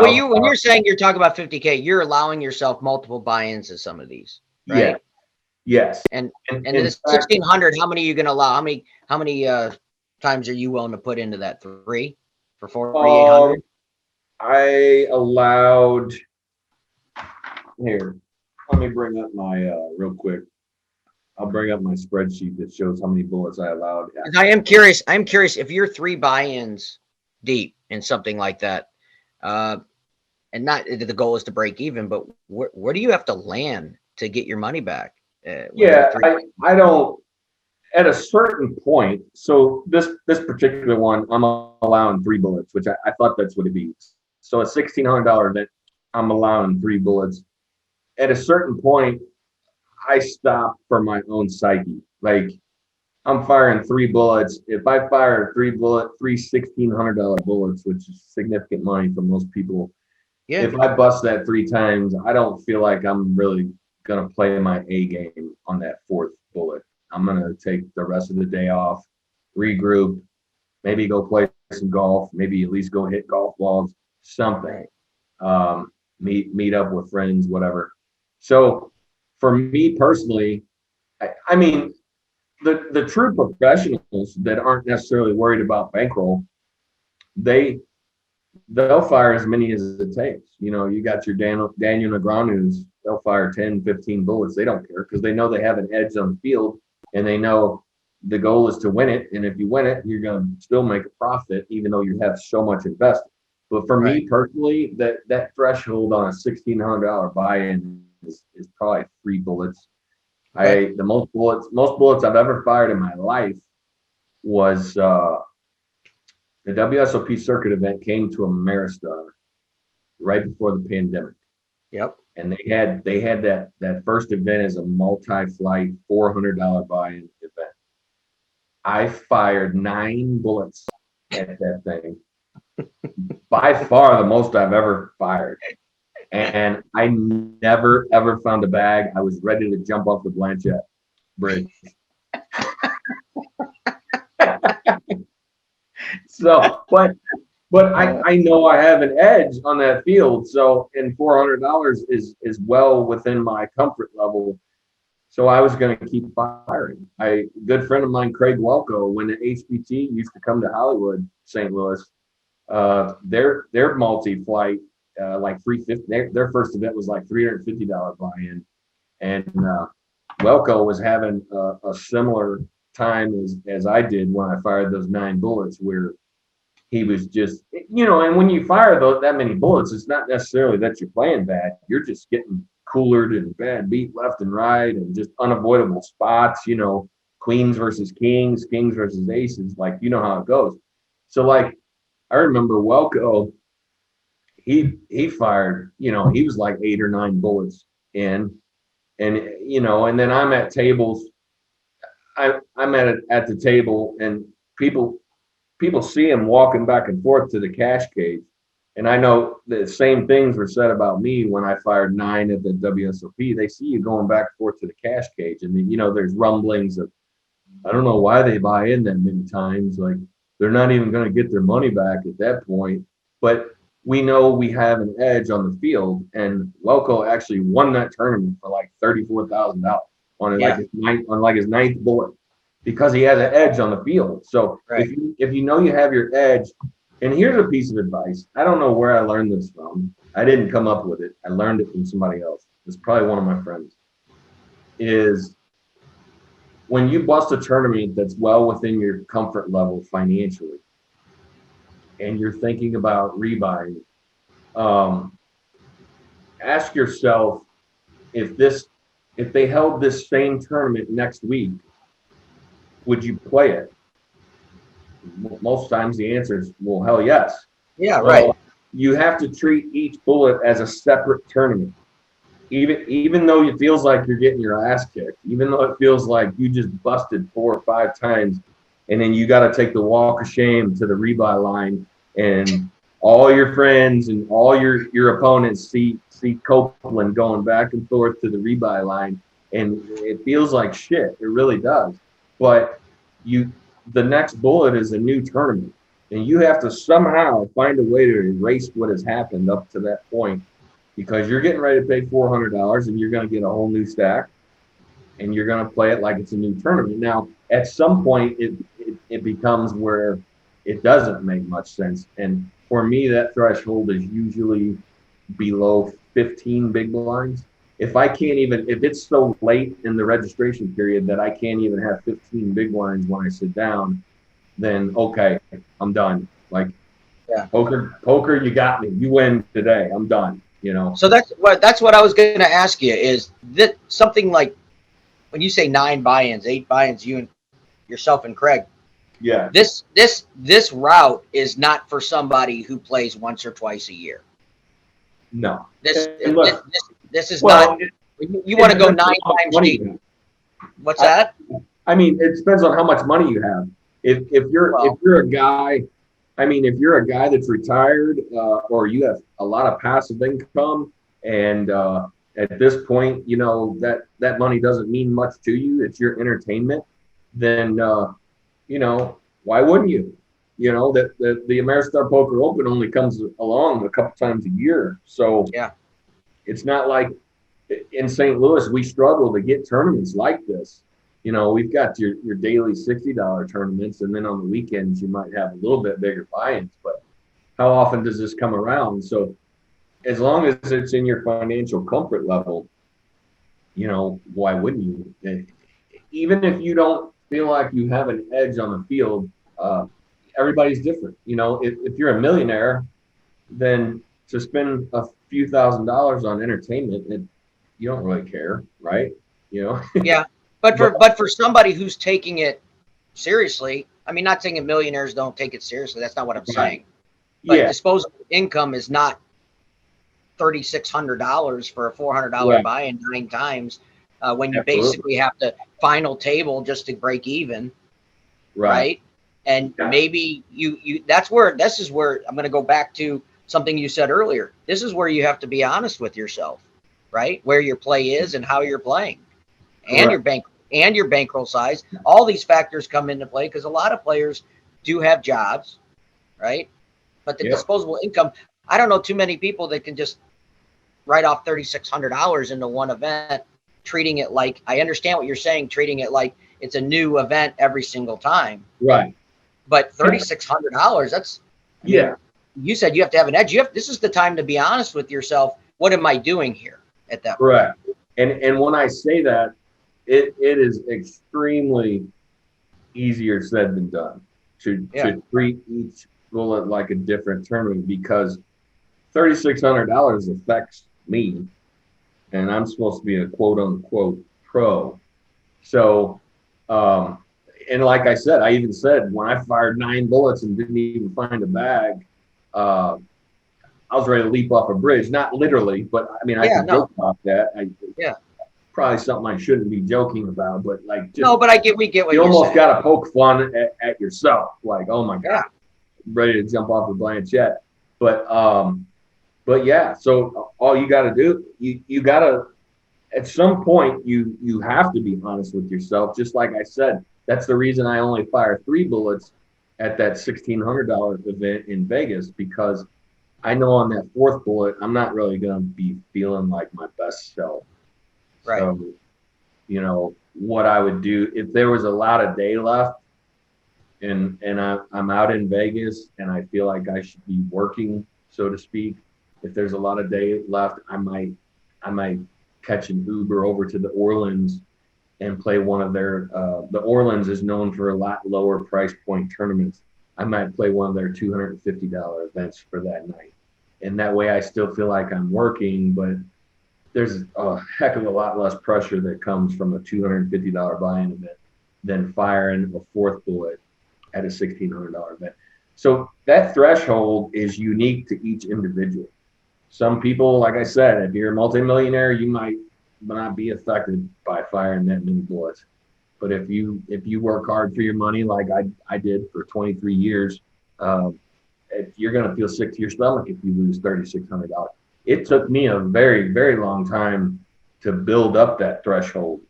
when you're saying you're talking about 50K, you're allowing yourself multiple buy-ins of some of these, right? Yeah. Yes. And this 1,600, how many are you going to allow? How many times are you willing to put into that? 3 for 4,800? I allowed. Here, let me bring up my real quick. I'll bring up my spreadsheet that shows how many bullets I allowed. I am curious if you're 3 buy-ins deep in something like that, and not the goal is to break even, but where do you have to land to get your money back? I don't. At a certain point, so this particular one, I'm allowing 3 bullets, which I thought that's what it be. So a $1,600 event, I'm allowing 3 bullets. At a certain point, I stop for my own psyche. Like I'm firing 3 bullets. If I fire 3 $1,600 bullets, which is significant money for most people, if I bust that 3 times, I don't feel like I'm really gonna play my A game on that 4th bullet. I'm gonna take the rest of the day off, regroup, maybe go play some golf, maybe at least go hit golf balls, something. Meet up with friends, whatever. So for me personally, I mean, the true professionals that aren't necessarily worried about bankroll, they'll fire as many as it takes. You know, you got your Daniel Negreanu's, they'll fire 10, 15 bullets. They don't care because they know they have an edge on the field and they know the goal is to win it. And if you win it, you're going to still make a profit, even though you have so much invested. But for me personally, that threshold on a $1,600 buy-in is probably 3 bullets. The most bullets I've ever fired in my life was the WSOP circuit event came to Ameristar right before the pandemic. Yep. And they had that first event as a multi-flight $400 buy-in event. I fired 9 bullets at that thing. By far the most I've ever fired. And I never, ever found a bag. I was ready to jump off the Blanchette bridge. So, but I know I have an edge on that field. So, and $400 is well within my comfort level. So I was going to keep firing. Good friend of mine, Craig Welko, when the HPT used to come to Hollywood, St. Louis, their multi-flight, like 350, their first event was like $350 buy-in. And Welko was having a similar time as I did when I fired those 9 bullets, where he was just, and when you fire that many bullets, it's not necessarily that you're playing bad. You're just getting coolered and bad beat left and right and just unavoidable spots, queens versus kings versus aces, like, how it goes. So, like, I remember Welko, he fired, he was like 8 or 9 bullets in, and, and then I'm at tables. I'm at the table, and people see him walking back and forth to the cash cage. And I know the same things were said about me when I fired 9 at the WSOP. They see you going back and forth to the cash cage. And then, there's rumblings of, I don't know why they buy in that many times. Like, they're not even going to get their money back at that point. But we know we have an edge on the field. And Welko actually won that tournament for like $34,000 on his 9th bullet, because he has an edge on the field. So right. if you know you have your edge, and here's a piece of advice. I don't know where I learned this from. I didn't come up with it. I learned it from somebody else. It's probably one of my friends. Is when you bust a tournament that's well within your comfort level financially, and you're thinking about rebuying, ask yourself, if they held this same tournament next week, would you play it? Most times the answer is, well, hell yes. Yeah, right. You have to treat each bullet as a separate tournament. Even though it feels like you're getting your ass kicked, even though it feels like you just busted 4 or 5 times, and then you got to take the walk of shame to the rebuy line, and all your friends and all your opponents see Copeland going back and forth to the rebuy line, and it feels like shit. It really does. But the next bullet is a new tournament, and you have to somehow find a way to erase what has happened up to that point, because you're getting ready to pay $400 and you're going to get a whole new stack, and you're going to play it like it's a new tournament. Now, at some point, it becomes where it doesn't make much sense. And for me, that threshold is usually below 15 big blinds. If it's so late in the registration period that I can't even have 15 big blinds when I sit down, then okay, I'm done. Like, yeah, poker, you got me. You win today. I'm done. So that's what I was going to ask you, is that something like when you say 9 buy-ins, 8 buy-ins, yourself and Craig. Yeah. This route is not for somebody who plays once or twice a year. No. This is not. You want to go 9 times deep. What's that? I mean, it depends on how much money you have. If you're a guy, if you're a guy that's retired, or you have a lot of passive income, and at this point, that money doesn't mean much to you, it's your entertainment, then why wouldn't you? That the Ameristar Poker Open only comes along a couple times a year, so yeah. It's not like in St. Louis we struggle to get tournaments like this. We've got your daily $60 tournaments, and then on the weekends you might have a little bit bigger buy-ins. But how often does this come around? So as long as it's in your financial comfort level, why wouldn't you? Even if you don't feel like you have an edge on the field, everybody's different. If you're a millionaire, then to spend a few $1,000s on entertainment, you don't really care, right? Yeah, but for somebody who's taking it seriously, not saying that millionaires don't take it seriously. That's not what I'm saying. But disposable income is not $3,600 for a $400 buy-in 9 times when you basically have to final table just to break even, right? And maybe this is where I'm going to go back to something you said earlier. This is where you have to be honest with yourself, right? Where your play is and how you're playing, and your bankroll size. All these factors come into play because a lot of players do have jobs, right? But the disposable income, I don't know too many people that can just write off $3,600 into one event, treating it like, I understand what you're saying, treating it like it's a new event every single time. Right. But $3,600, that's, you said you have to have an edge. This is the time to be honest with yourself. What am I doing here at that point? Correct. And when I say that, it is extremely easier said than done to treat each bullet like a different tournament, because $3,600 affects me, and I'm supposed to be a quote unquote pro. So, and like I said, I even said when I fired 9 bullets and didn't even find a bag, I was ready to leap off a bridge. Not literally, but I mean, I can joke about that. Probably something I shouldn't be joking about, but like, just, no, but we get what you you're almost saying. got to poke fun at yourself. Like, oh my God, ready to jump off the Blanchette. But yeah, so all you got to do, you got to, at some point, you have to be honest with yourself. Just like I said, that's the reason I only fire 3 bullets at that $1,600 event in Vegas, because I know on that 4th bullet, I'm not really going to be feeling like my best self. Right. So, you know, what I would do if there was a lot of day left and I'm out in Vegas and I feel like I should be working, so to speak. If there's a lot of day left, I might catch an Uber over to the Orleans and play one of their, the Orleans is known for a lot lower price point tournaments. I might play one of their $250 events for that night. And that way I still feel like I'm working, but there's a heck of a lot less pressure that comes from a $250 buy-in event than firing a 4th bullet at a $1,600 event. So that threshold is unique to each individual. Some people, like I said, if you're a multimillionaire, you might not be affected by firing that many bullets. But if you work hard for your money, like I did for 23 years, you're going to feel sick to your stomach if you lose $3,600. It took me a very, very long time to build up that threshold.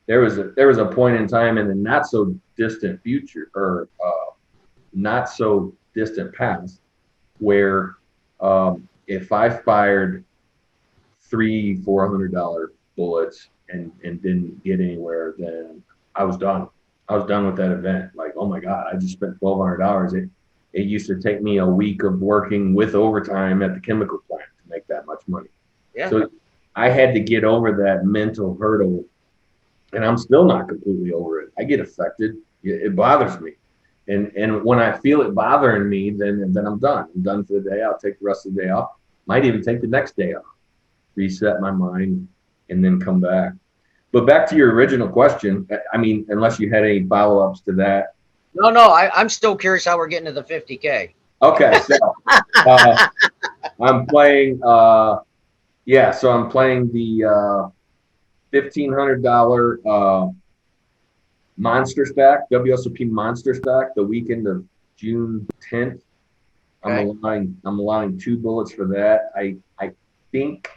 There was a point in time in the not so distant future, or not so distant past, where if I fired $300-$400 bullets and didn't get anywhere, then I was done. I was done with that event. Like, oh my God, I just spent $1,200. It used to take me a week of working with overtime at the chemical plant to make that much money. Yeah. So I had to get over that mental hurdle, and I'm still not completely over it. I get affected. It bothers me. And when I feel it bothering me, then I'm done. I'm done for the day. I'll take the rest of the day off. Might even take the next day off, reset my mind, and then come back. But back to your original question, I mean, unless you had any follow-ups to that. No, I'm still curious how we're getting to the 50K. Okay, so I'm playing, so I'm playing the $1,500 Monster Stack, WSOP Monster Stack, the weekend of June 10th. Okay. I'm allowing 2 bullets for that. I think,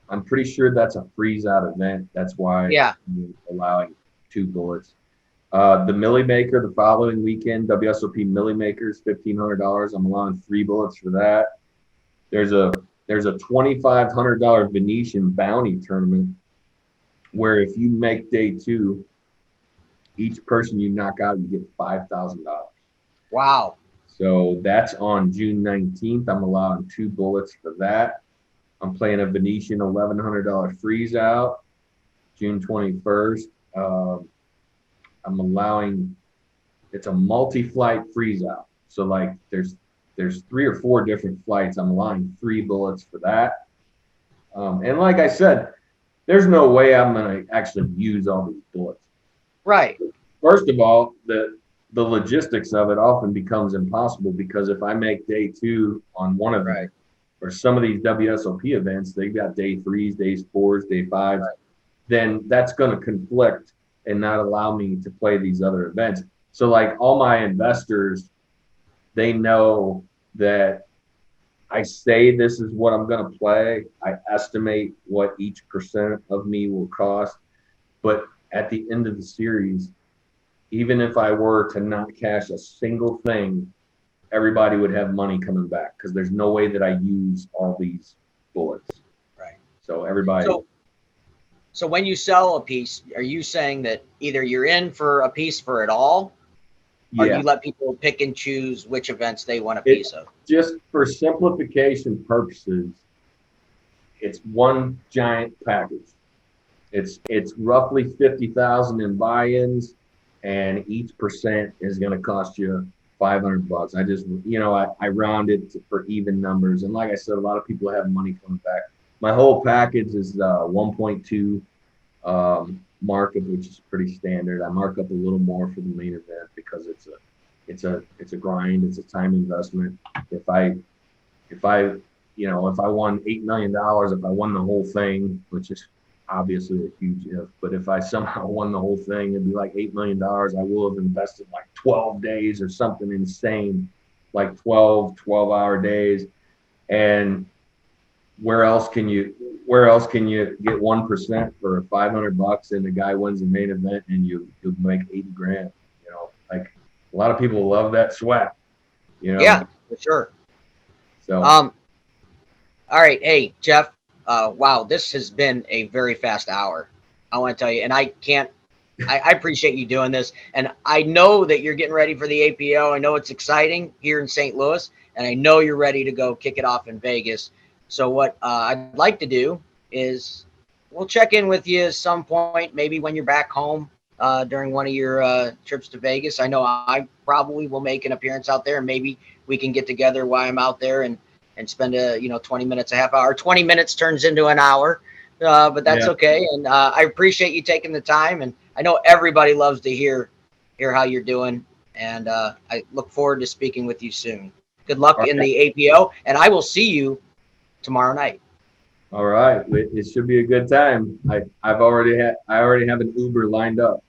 I'm pretty sure that's a freeze out event. That's why I'm allowing 2 bullets. The Millie Maker the following weekend, WSOP Millie Makers, $1,500. I'm allowing 3 bullets for that. There's a $2,500 Venetian bounty tournament where if you make day 2, each person you knock out, you get $5,000. Wow. So that's on June 19th. I'm allowing 2 bullets for that. I'm playing a Venetian $1,100 freeze out, June 21st. I'm allowing, it's a multi-flight freeze out. So like there's 3 or 4 different flights. I'm allowing 3 bullets for that. And like I said, there's no way I'm going to actually use all these bullets. Right. First of all, the logistics of it often becomes impossible, because if I make day 2 on one event, or some of these WSOP events, they've got day 3s, days 4s, day 5s, right, then that's going to conflict and not allow me to play these other events. So like all my investors, they know that I say this is what I'm going to play. I estimate what each percent of me will cost. But at the end of the series, even if I were to not cash a single thing, everybody would have money coming back because there's no way that I use all these bullets. Right. So everybody. So when you sell a piece, are you saying that either you're in for a piece for it all, or you let people pick and choose which events they want a piece of? Just for simplification purposes, it's one giant package. It's roughly 50,000 in buy-ins, and each percent is going to cost you $500. I just, I round it for even numbers. And like I said, a lot of people have money coming back. My whole package is 1.2 markup, which is pretty standard. I mark up a little more for the main event because it's a grind, it's a time investment. If I won $8 million, if I won the whole thing, which is obviously a huge if, but if I somehow won the whole thing, it'd be like $8 million. I will have invested like 12 days or something insane, like 12-hour days. And where else can you get 1% for $500 and the guy wins the main event and you'll make 80 grand? Like a lot of people love that sweat. Yeah, for sure. So all right, hey Jeff. Wow, this has been a very fast hour. I want to tell you, and I appreciate you doing this. And I know that you're getting ready for the APO. I know it's exciting here in St. Louis, and I know you're ready to go kick it off in Vegas. So what I'd like to do is we'll check in with you at some point, maybe when you're back home during one of your trips to Vegas. I know I probably will make an appearance out there, and maybe we can get together while I'm out there and spend 20 minutes, a half hour. 20 minutes turns into an hour, but that's okay. And I appreciate you taking the time. And I know everybody loves to hear how you're doing. And I look forward to speaking with you soon. Good luck in the APO, and I will see you tomorrow night. All right, it should be a good time. I already have an Uber lined up.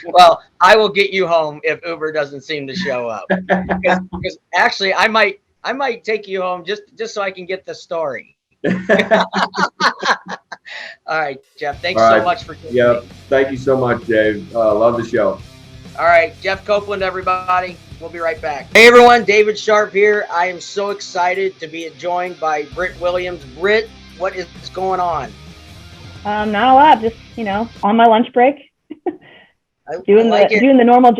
Well, I will get you home if Uber doesn't seem to show up. Because actually, I might take you home just so I can get the story. All right, Jeff. Thanks so much for joining me. Thank you so much, Dave. Love the show. All right, Jeff Copeland, everybody. We'll be right back. Hey, everyone. David Sharp here. I am so excited to be joined by Britt Williams. Britt, what is going on? Not a lot. Just, on my lunch break. doing the normal.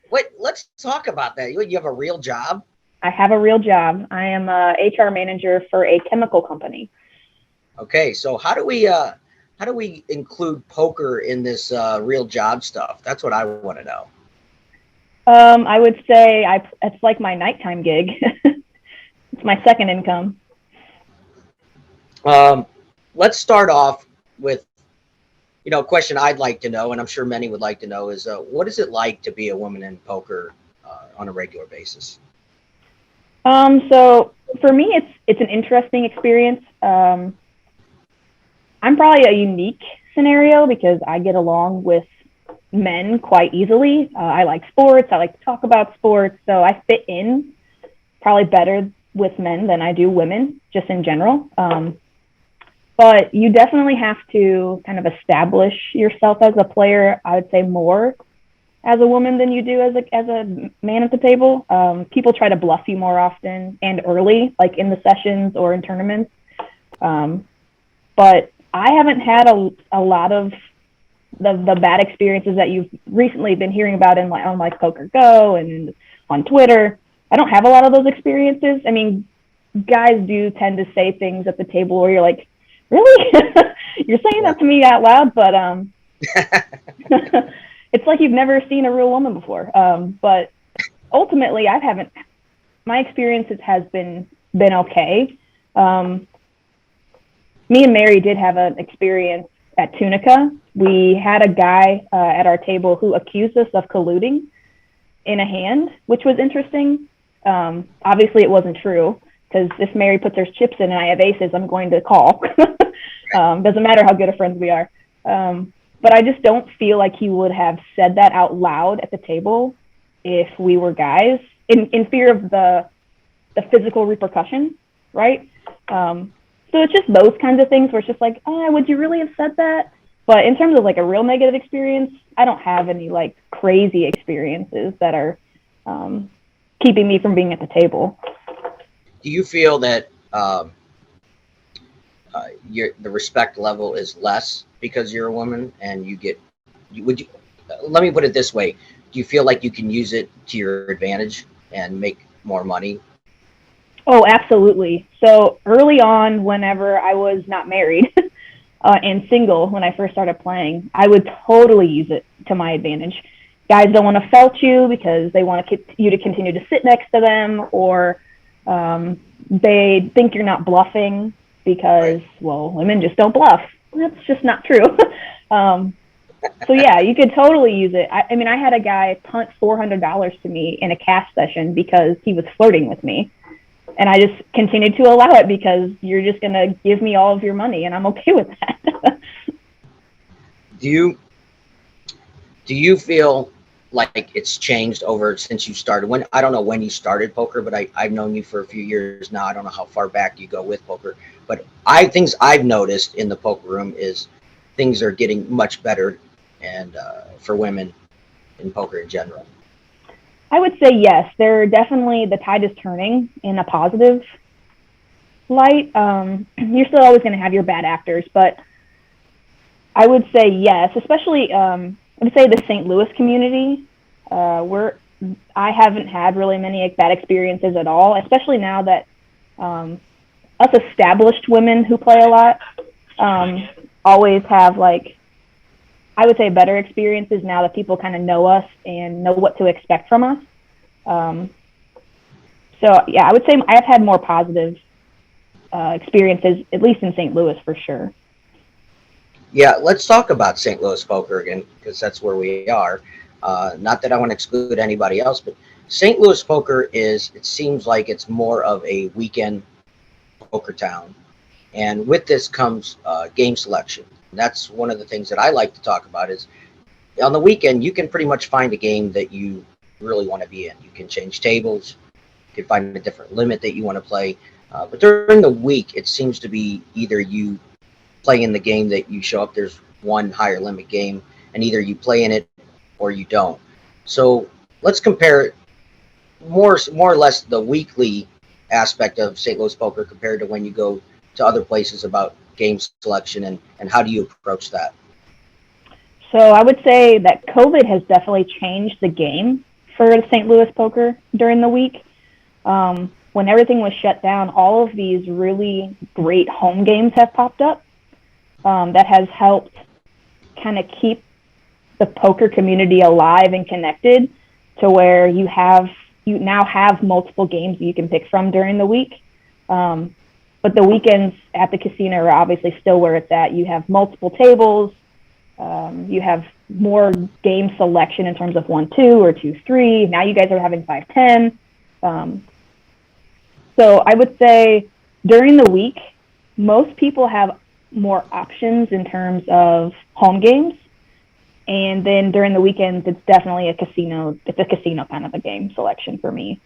Wait, let's talk about that. You have a real job? I have a real job. I am a HR manager for a chemical company. Okay, so how do we include poker in this real job stuff? That's what I want to know. I would say it's like my nighttime gig. It's my second income. Let's start off with, a question I'd like to know, and I'm sure many would like to know, is what is it like to be a woman in poker on a regular basis? So for me, it's an interesting experience. I'm probably a unique scenario because I get along with men quite easily. I like sports. I like to talk about sports. So I fit in probably better with men than I do women, just in general. But you definitely have to kind of establish yourself as a player, I would say, more as a woman than you do as a man at the table. People try to bluff you more often and early, like in the sessions or in tournaments. But I haven't had a lot of the bad experiences that you've recently been hearing about on like Poker Go and on Twitter. I don't have a lot of those experiences. I mean, guys do tend to say things at the table where you're like, really? You're saying that to me out loud? But it's like you've never seen a real woman before. But ultimately, my experiences has been okay. Me and Mary did have an experience at Tunica. We had a guy at our table who accused us of colluding in a hand, which was interesting. Obviously, it wasn't true, because if Mary puts her chips in and I have aces, I'm going to call. Doesn't matter how good of friends we are. But I just don't feel like he would have said that out loud at the table if we were guys, in fear of the physical repercussions, right? So it's just those kinds of things where it's just like, oh, would you really have said that? But in terms of like a real negative experience, I don't have any like crazy experiences that are keeping me from being at the table. Do you feel that the respect level is less because you're a woman, and let me put it this way. Do you feel like you can use it to your advantage and make more money? Oh, absolutely. So early on, whenever I was not married and single, when I first started playing, I would totally use it to my advantage. Guys don't want to fault you because they want you to continue to sit next to them, or they think you're not bluffing because, well, women just don't bluff. That's just not true. So yeah, you could totally use it. I mean, I had a guy punt $400 to me in a cash session because he was flirting with me. And I just continued to allow it because you're just going to give me all of your money, and I'm okay with that. Do you feel like it's changed over since you started? I don't know when you started poker, but I've known you for a few years now. I don't know how far back you go with poker, but things I've noticed in the poker room is things are getting much better, and for women in poker in general. I would say yes. The tide is turning in a positive light. You're still always going to have your bad actors, but I would say yes, especially I would say the St. Louis community. I haven't had really many bad experiences at all, especially now that us established women who play a lot always have, like, I would say, better experiences now that people kind of know us and know what to expect from us. So yeah, I would say I've had more positive experiences, at least in St. Louis, for sure. Yeah, let's talk about St. Louis poker again, because that's where we are. Not that I want to exclude anybody else, but St. Louis poker it seems like it's more of a weekend poker town. And with this comes game selection. And that's one of the things that I like to talk about is on the weekend, you can pretty much find a game that you really want to be in. You can change tables. You can find a different limit that you want to play. But during the week, it seems to be either you play in the game that you show up, there's one higher limit game, and either you play in it or you don't. So let's compare more or less the weekly aspect of St. Louis poker compared to when you go to other places about game selection, and how do you approach that? So I would say that COVID has definitely changed the game for St. Louis poker during the week. When everything was shut down, all of these really great home games have popped up. That has helped kind of keep the poker community alive and connected to where you now have multiple games you can pick from during the week. But the weekends at the casino are obviously still where it's at. You have multiple tables. You have more game selection in terms of 1-2 or 2-3. Now you guys are having 5-10. So I would say during the week, most people have more options in terms of home games. And then during the weekends, it's definitely a casino kind of a game selection for me.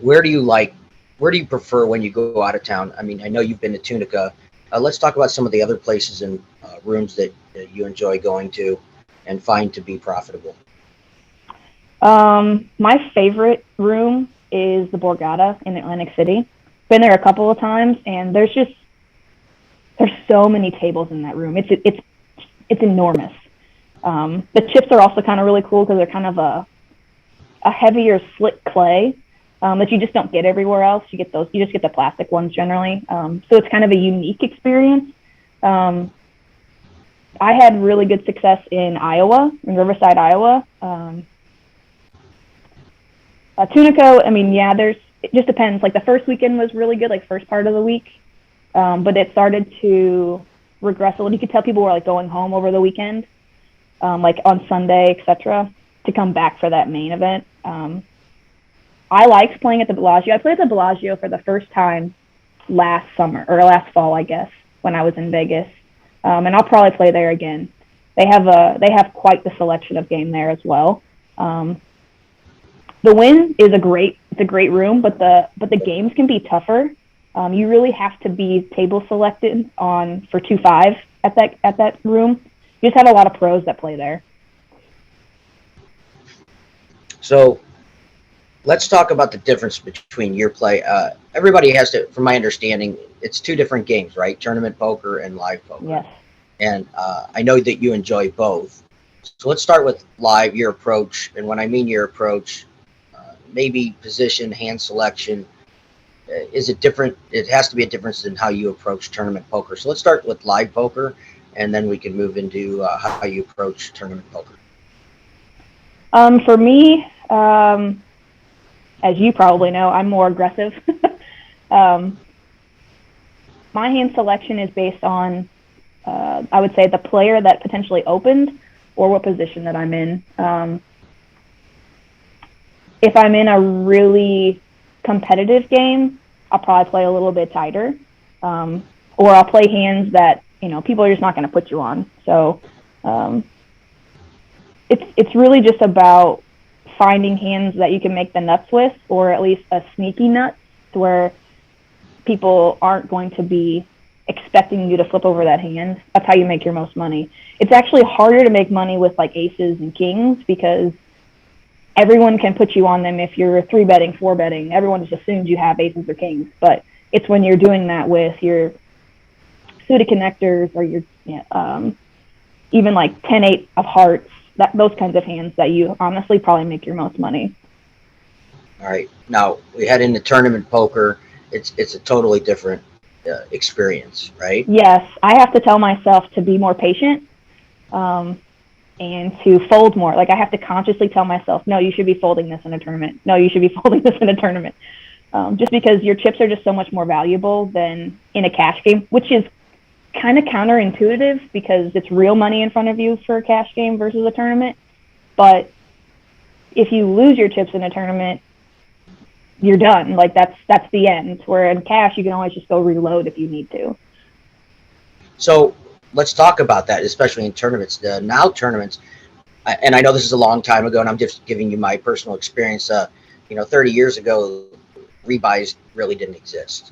Where do you prefer when you go out of town? I mean, I know you've been to Tunica. Let's talk about some of the other places and rooms that you enjoy going to and find to be profitable. My favorite room is the Borgata in Atlantic City. Been there a couple of times, and there's so many tables in that room. It's enormous. The chips are also kind of really cool because they're kind of a heavier slick clay that you just don't get everywhere else. You just get the plastic ones generally. So it's kind of a unique experience. I had really good success in Riverside, Iowa. Tunica, I mean, yeah, it just depends. Like the first weekend was really good, like first part of the week. But it started to regress a little. You could tell people were like going home over the weekend, like on Sunday, etc., to come back for that main event. I liked playing at the Bellagio. I played at the Bellagio for the first time last summer, or last fall, I guess, when I was in Vegas. And I'll probably play there again. They have quite the selection of game there as well. The Wynn is a great room, but the games can be tougher. You really have to be table selected for 2-5 at that room. You just have a lot of pros that play there. So let's talk about the difference between your play. Everybody has to, from my understanding, it's two different games, right? Tournament poker and live poker. Yes. And I know that you enjoy both. So let's start with live, your approach. And when I mean your approach, maybe position, hand selection, is it different? It has to be a difference in how you approach tournament poker. So let's start with live poker, and then we can move into how you approach tournament poker. For me, as you probably know, I'm more aggressive. My hand selection is based on, I would say, the player that potentially opened or what position that I'm in. If I'm in a really competitive game, I'll probably play a little bit tighter, or I'll play hands that people are just not going to put you on. So it's really just about finding hands that you can make the nuts with, or at least a sneaky nut, to where people aren't going to be expecting you to flip over that hand. That's how you make your most money. It's actually harder to make money with like aces and kings, because everyone can put you on them if you're 3-betting, 4-betting. Everyone just assumes you have aces or kings. But it's when you're doing that with your suited connectors, or your even like 10-8 of hearts, those kinds of hands that you honestly probably make your most money. All right. Now we head into tournament poker. It's a totally different experience, right? Yes, I have to tell myself to be more patient. And to fold more. Like, I have to consciously tell myself, no, you should be folding this in a tournament. No, you should be folding this in a tournament. Just because your chips are just so much more valuable than in a cash game, which is kind of counterintuitive, because it's real money in front of you for a cash game versus a tournament. But if you lose your chips in a tournament, you're done. Like, that's the end. Where in cash, you can always just go reload if you need to. So let's talk about that, especially in tournaments. Now tournaments, and I know this is a long time ago, and I'm just giving you my personal experience. 30 years ago, rebuys really didn't exist.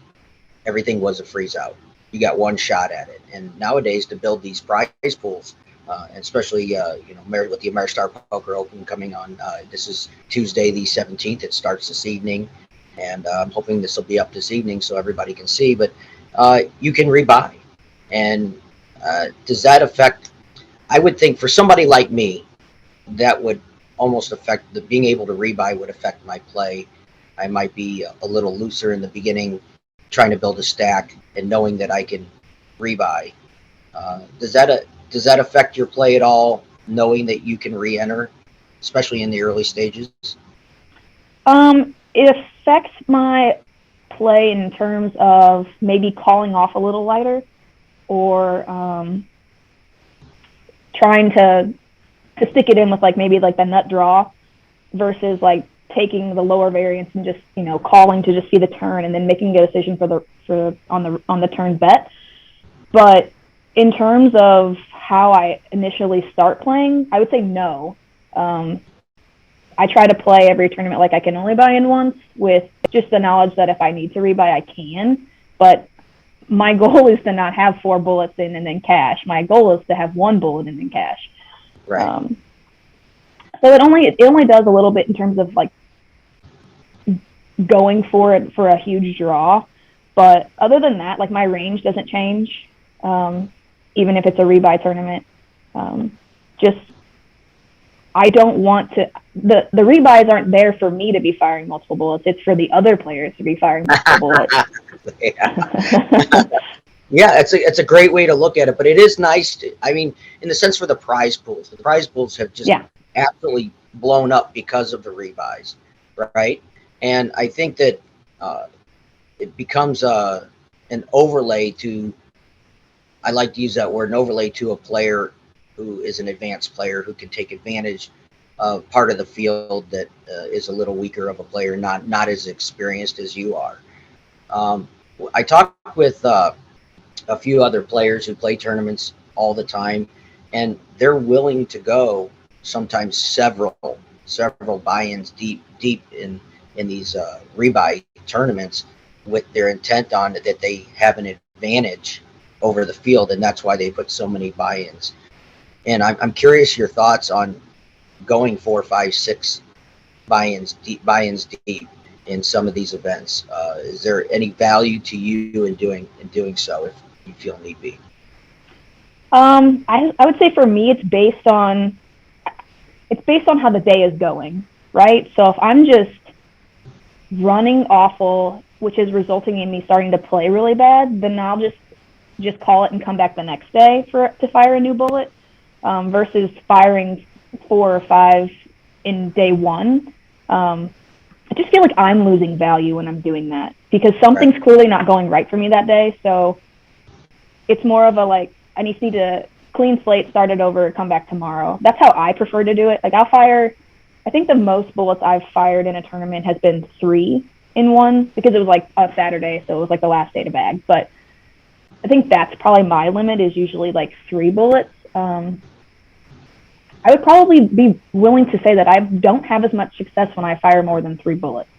Everything was a freeze out. You got one shot at it. And nowadays, to build these prize pools, and especially with the Ameristar Poker Open coming on, this is Tuesday the 17th. It starts this evening, and I'm hoping this will be up this evening so everybody can see. But you can rebuy, and does that affect? I would think for somebody like me, that would almost affect being able to rebuy would affect my play. I might be a little looser in the beginning, trying to build a stack and knowing that I can rebuy. Does that affect your play at all, knowing that you can re-enter, especially in the early stages? It affects my play in terms of maybe calling off a little lighter, or trying to stick it in with maybe the nut draw, versus taking the lower variance and just calling to just see the turn and then making a decision on the turn bet. But in terms of how I initially start playing, I would say no. I try to play every tournament like I can only buy in once, with just the knowledge that if I need to rebuy, I can. But my goal is to not have 4 bullets in and then cash. My goal is to have 1 bullet in and cash. Right. So it only does a little bit in terms of going for it for a huge draw. But other than that, my range doesn't change, even if it's a rebuy tournament. I don't want to. The rebuys aren't there for me to be firing multiple bullets. It's for the other players to be firing multiple bullets. Yeah, it's a great way to look at it. But it is nice in the sense for the prize pools. The prize pools have just absolutely blown up because of the rebuys, right? And I think that it becomes an overlay to. I like to use that word, an overlay to a player who is an advanced player who can take advantage part of the field that is a little weaker of a player, not as experienced as you are. I talked with a few other players who play tournaments all the time, and they're willing to go sometimes several buy-ins deep in these rebuy tournaments with their intent on that they have an advantage over the field, and that's why they put so many buy-ins. And I'm curious your thoughts on going 4, 5, 6 buy-ins deep in some of these events. Is there any value to you in doing so if you feel need be? I would say for me, it's based on how the day is going, right? So if I'm just running awful, which is resulting in me starting to play really bad, then I'll just call it and come back the next day to fire a new bullet, versus firing 4 or 5 in day one. I just feel like I'm losing value when I'm doing that because something's clearly not going right for me that day. So it's more of a like, I just need to clean slate, start it over, come back tomorrow. That's how I prefer to do it. Like I think the most bullets I've fired in a tournament has been 3 in one because it was like a Saturday. So it was like the last day to bag. But I think that's probably my limit is usually like 3 bullets. I would probably be willing to say that I don't have as much success when I fire more than 3 bullets,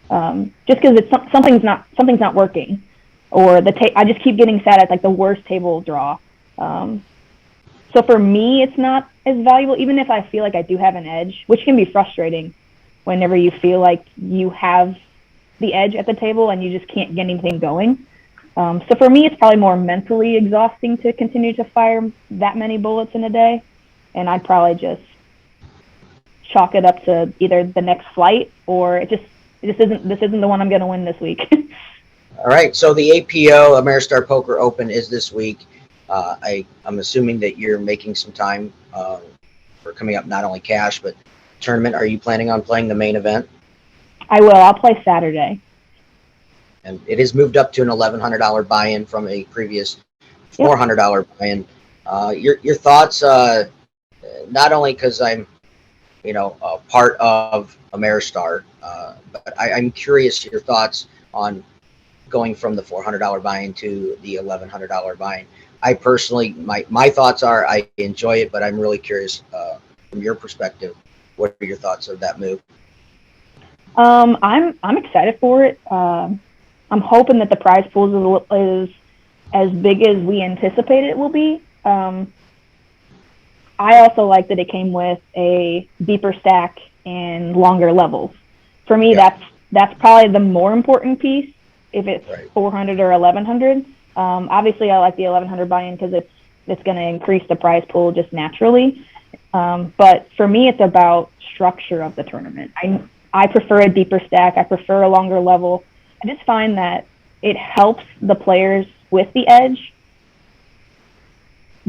just because something's not working, or I just keep getting sad at like the worst table draw. So for me, it's not as valuable, even if I feel like I do have an edge, which can be frustrating whenever you feel like you have the edge at the table and you just can't get anything going. So for me, it's probably more mentally exhausting to continue to fire that many bullets in a day. And I'd probably just chalk it up to either the next flight or this isn't the one I'm going to win this week. All right. So the APO, Ameristar Poker Open, is this week. I'm assuming that you're making some time for coming up, not only cash, but tournament. Are you planning on playing the main event? I will. I'll play Saturday. And it is moved up to an $1,100 buy-in from a previous $400 buy-in. Your thoughts, not only because I'm, part of Ameristar, but I'm curious your thoughts on going from the $400 buy-in to the $1,100 buy-in. I personally, my thoughts are I enjoy it, but I'm really curious from your perspective, what are your thoughts of that move? I'm excited for it. I'm hoping that the prize pool is as big as we anticipate it will be. I also like that it came with a deeper stack and longer levels. For me, that's probably the more important piece. If it's 400 or 1,100, obviously I like the 1,100 buy-in because it's going to increase the prize pool just naturally. But for me, it's about structure of the tournament. I prefer a deeper stack. I prefer a longer level. I just find that it helps the players with the edge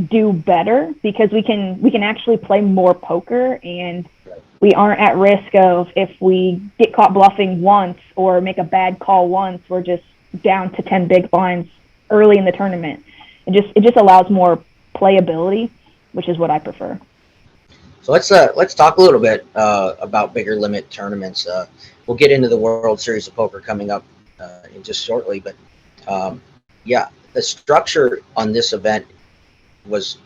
do better because we can actually play more poker, and we aren't at risk of if we get caught bluffing once or make a bad call once, we're just down to 10 big blinds early in the tournament. It just allows more playability, which is what I prefer. So let's talk a little bit about bigger limit tournaments. We'll get into the World Series of Poker coming up in just shortly, but the structure on this event was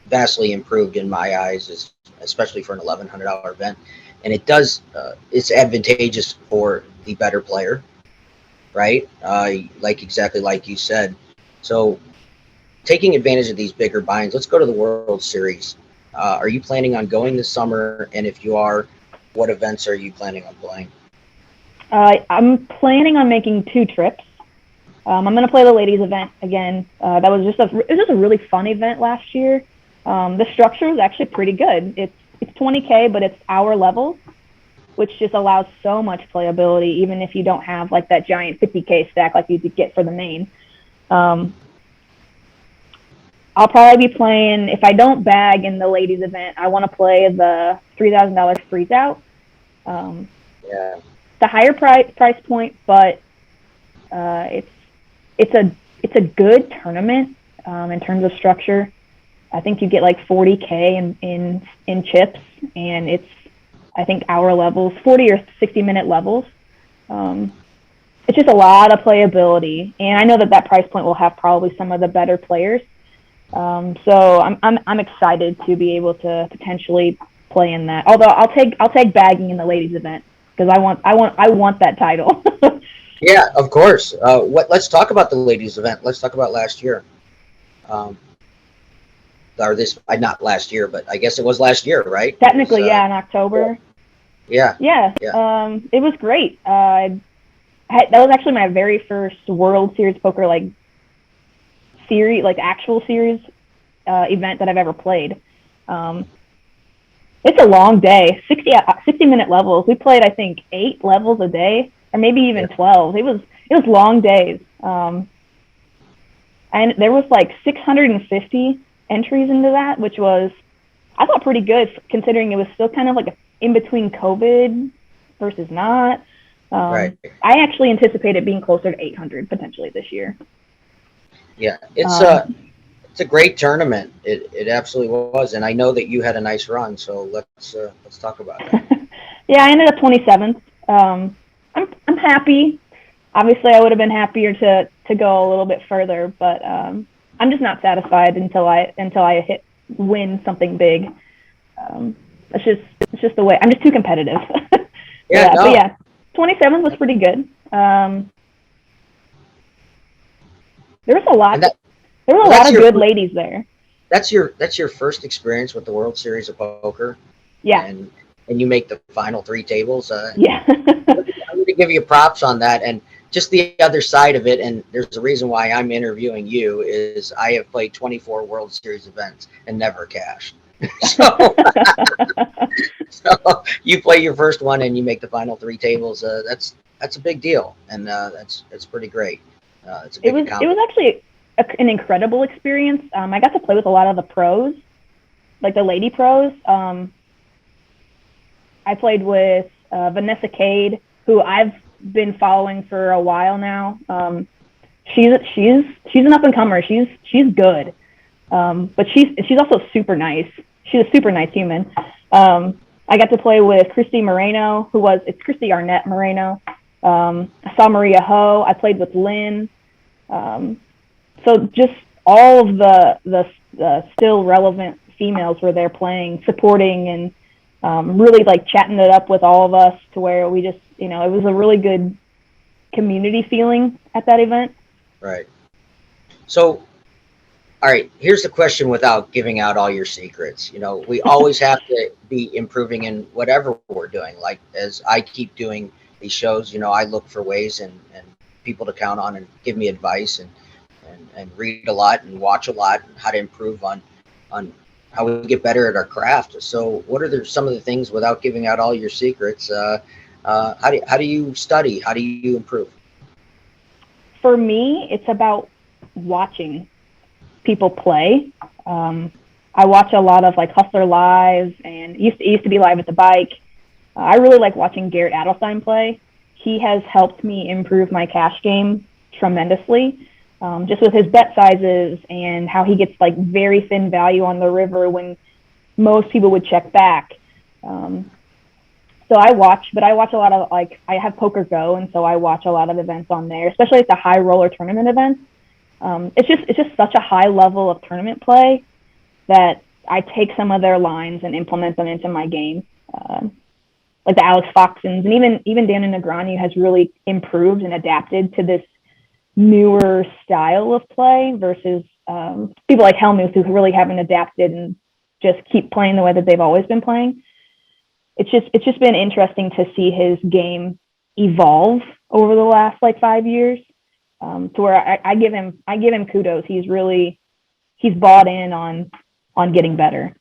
vastly improved in my eyes, especially for an $1,100 event, and it's advantageous for the better player, right? Exactly like you said. So taking advantage of these bigger buy-ins, let's go to the World Series. Are you planning on going this summer? And if you are, what events are you planning on playing? I'm planning on making 2 trips. I'm going to play the ladies event again. That was just a really fun event last year. The structure is actually pretty good. It's $20K, but it's hour levels, which just allows so much playability, even if you don't have like that giant 50K stack like you could get for the main. I'll probably be playing, if I don't bag in the ladies event, I want to play the $3,000 freeze out. It's a higher price point, but it's a good tournament in terms of structure. I think you get like 40K in chips, and it's, I think, hour levels, 40 or 60-minute levels. It's just a lot of playability, and I know that price point will have probably some of the better players. So I'm excited to be able to potentially play in that. Although I'll take bagging in the ladies event, because I want that title. Yeah, of course. Let's talk about the ladies event. Let's talk about last year. Or this, not last year, but I guess it was last year, right? Technically, was, yeah, in October. Yeah. It was great. That was actually my very first World Series Poker actual series event that I've ever played. It's a long day, 60-minute levels. We played, I think, 8 levels a day, or maybe even 12. It was long days. And there was like 650 entries into that, which was, I thought, pretty good, considering it was still kind of like in between COVID versus not. Right. I actually anticipate it being closer to 800 potentially this year. Yeah, it's a great tournament. It absolutely was, and I know that you had a nice run. So let's talk about that. Yeah, I ended up 27th. I'm happy. Obviously, I would have been happier to go a little bit further, but I'm just not satisfied until I win something big. It's just the way. I'm just too competitive. But yeah, 27th was pretty good. There was a lot. There were a lot of good ladies there. That's your first experience with the World Series of Poker. Yeah. And you make the final 3 tables. Yeah. I'm going to give you props on that. And just the other side of it, and there's a reason why I'm interviewing you, is I have played 24 World Series events and never cashed. So you play your first one and you make the final 3 tables. That's a big deal, and that's pretty great. It's a big it was actually an incredible experience. I got to play with a lot of the pros, like the lady pros. I played with Vanessa Cade, who I've been following for a while now. She's an up and comer. She's good, but she's also super nice. She's a super nice human. I got to play with Christy Moreno, it's Christy Arnett Moreno. I saw Maria Ho. I played with Lynn. So just all of the still relevant females were there playing, supporting, and really like chatting it up with all of us, to where we just, it was a really good community feeling at that event. Right. So, all right, here's the question without giving out all your secrets. We always have to be improving in whatever we're doing. Like, as I keep doing these shows, I look for ways and people to count on and give me advice, and read a lot and watch a lot, and how to improve on how we get better at our craft. So what are some of the things, without giving out all your secrets, how do you study? How do you improve? For me, it's about watching people play. I watch a lot of like Hustler Live, and used to be live at the bike. I really like watching Garrett Adelstein play. He has helped me improve my cash game tremendously, just with his bet sizes and how he gets like very thin value on the river when most people would check back. So I watch a lot of, like, I have Poker Go, and so I watch a lot of events on there, especially at the high roller tournament events. It's just such a high level of tournament play that I take some of their lines and implement them into my game. Like the Alex Foxons, and even Dan Negreanu has really improved and adapted to this newer style of play versus people like Helmuth, who really haven't adapted and just keep playing the way that they've always been playing. It's just been interesting to see his game evolve over the last like 5 years, to where I give him kudos. He's bought in on getting better.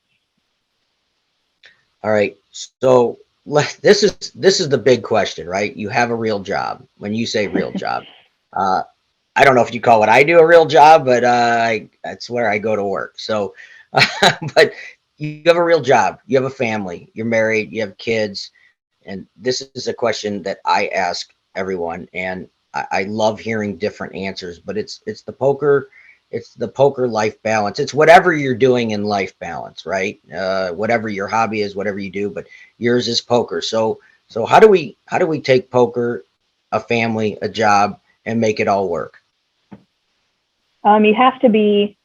All right, so this is the big question, right? You have a real job. When you say real job, I don't know if you call what I do a real job, but that's where I go to work. So, but you have a real job. You have a family. You're married. You have kids. And this is a question that I ask everyone, and I love hearing different answers. But it's the poker it's the poker life balance. It's whatever you're doing in life balance, right? Whatever your hobby is, whatever you do, but yours is poker. So how do we take poker, a family, a job, and make it all work? You have to be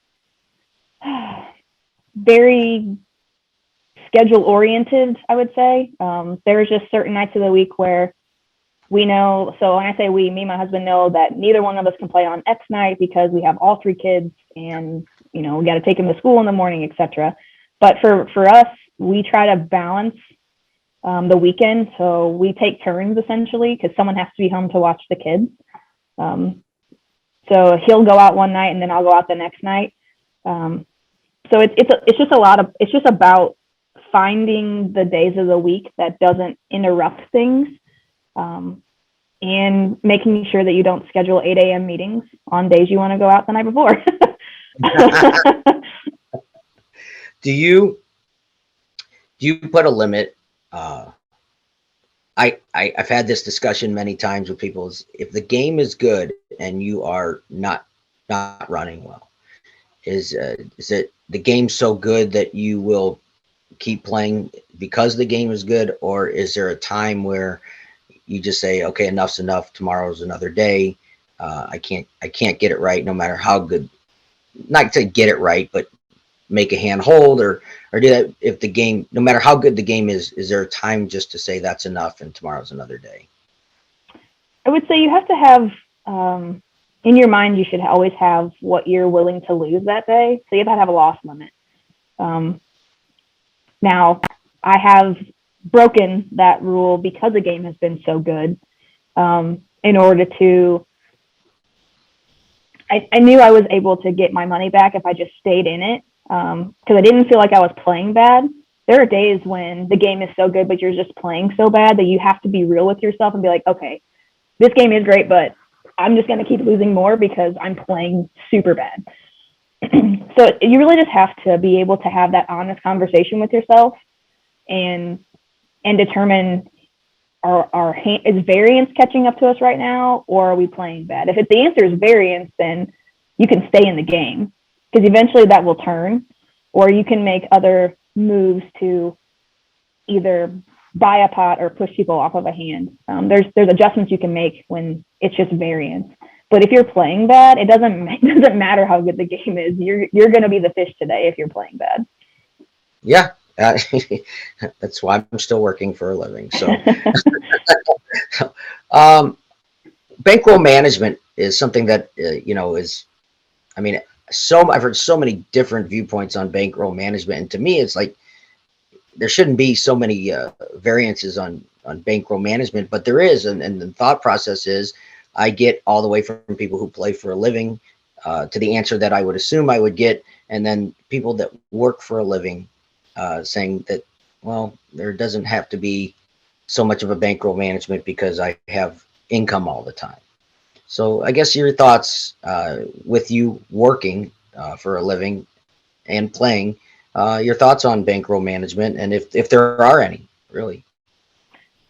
very schedule oriented, I would say. There's just certain nights of the week where we know, so when I say we, me and my husband know that neither one of us can play on X night because we have all 3 kids and, we got to take them to school in the morning, etc. But for us, we try to balance the weekend. So we take turns essentially because someone has to be home to watch the kids. So he'll go out one night and then I'll go out the next night. So it's just about finding the days of the week that doesn't interrupt things. And making sure that you don't schedule 8 a.m. meetings on days you want to go out the night before. Do you put a limit? I've had this discussion many times with people. Is if the game is good and you are not running well, is it the game so good that you will keep playing because the game is good, or is there a time where you just say, okay, enough's enough. Tomorrow's another day. I can't get it right, no matter how good. Not to get it right, but make a hand hold or do that. If the game, no matter how good the game is there a time just to say that's enough and tomorrow's another day? I would say you have to have in your mind. You should always have what you're willing to lose that day. So you have to have a loss limit. Now, I have broken that rule because the game has been so good. In order to, I knew I was able to get my money back if I just stayed in it, because I didn't feel like I was playing bad. There are days when the game is so good, but you're just playing so bad that you have to be real with yourself and be like, okay, this game is great, but I'm just going to keep losing more because I'm playing super bad. So you really just have to be able to have that honest conversation with yourself and determine, is variance catching up to us right now, or are we playing bad? If the answer is variance, then you can stay in the game because eventually that will turn, or you can make other moves to either buy a pot or push people off of a hand. There's adjustments you can make when it's just variance. But if you're playing bad, it doesn't matter how good the game is. You're going to be the fish today if you're playing bad. Yeah. That's why I'm still working for a living. So, bankroll management is something that, is, I've heard so many different viewpoints on bankroll management. And to me, it's like, there shouldn't be so many variances on bankroll management, but there is. And the thought process is, I get all the way from people who play for a living to the answer that I would assume I would get. And then people that work for a living saying that, well, there doesn't have to be so much of a bankroll management because I have income all the time. So I guess your thoughts with you working for a living and playing, your thoughts on bankroll management and if there are any, really.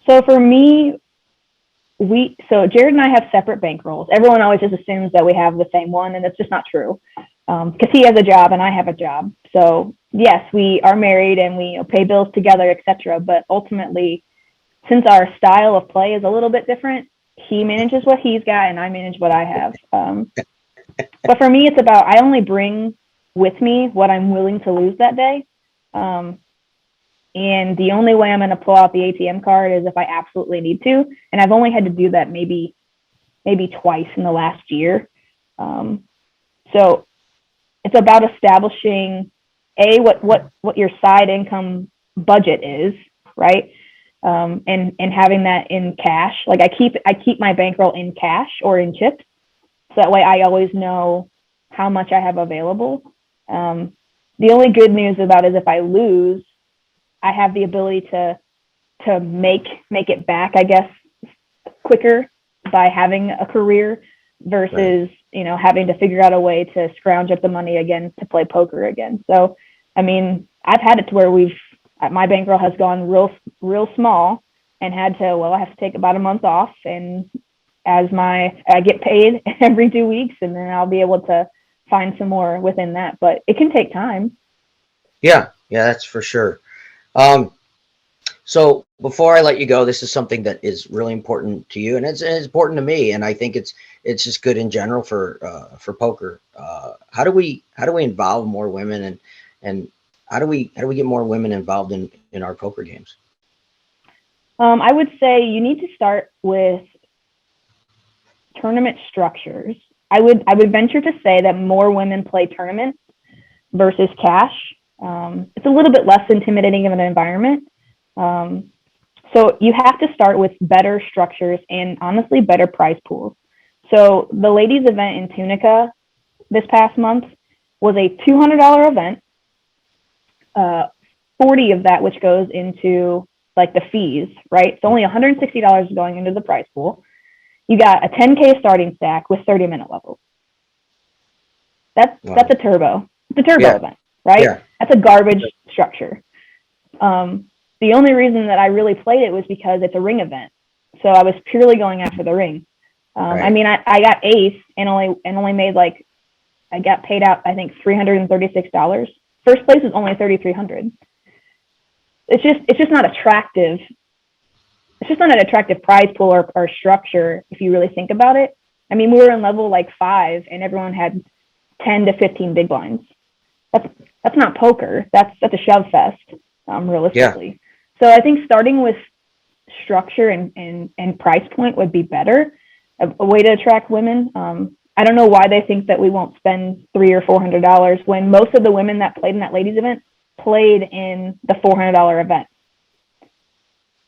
So for me, so Jared and I have separate bankrolls. Everyone always just assumes that we have the same one, and that's just not true. Because he has a job and I have a job. So yes, we are married and we pay bills together, etc. But ultimately, since our style of play is a little bit different, he manages what he's got and I manage what I have. But for me, it's about, I only bring with me what I'm willing to lose that day. And the only way I'm going to pull out the ATM card is if I absolutely need to. And I've only had to do that maybe twice in the last year. So it's about establishing what your side income budget is, right? And having that in cash. Like I keep my bankroll in cash or in chips. So that way I always know how much I have available. The only good news about it is if I lose, I have the ability to make it back, I guess, quicker by having a career versus, right, having to figure out a way to scrounge up the money again to play poker again. So, I've had it to where my bankroll has gone real small and I have to take about a month off, and I get paid every 2 weeks, and then I'll be able to find some more within that, but it can take time. Yeah, that's for sure. So before I let you go, this is something that is really important to you, and it's important to me, and I think it's just good in general for poker. How do we involve more women, and how do we get more women involved in our poker games? I would say you need to start with tournament structures. I would venture to say that more women play tournaments versus cash. It's a little bit less intimidating of an environment. So you have to start with better structures and honestly better prize pools. So the ladies event in Tunica this past month was a $200 event, 40 of that which goes into like the fees, right? So only $160 going into the prize pool. You got a 10K starting stack with 30-minute levels. That's a turbo. It's a turbo event, right? Yeah. That's a garbage structure. The only reason that I really played it was because it's a ring event. So I was purely going after the ring. Right. I mean, I got ace and only made like, I got paid out, I think $336. First place is only $3,300. It's just not attractive. It's just not an attractive prize pool or structure if you really think about it. I mean, we were in level like 5 and everyone had 10 to 15 big blinds. That's not poker. That's a shove fest, realistically. Yeah. So I think starting with structure and price point would be better, a way to attract women. I don't know why they think that we won't spend $300 or $400 when most of the women that played in that ladies event played in the $400 event.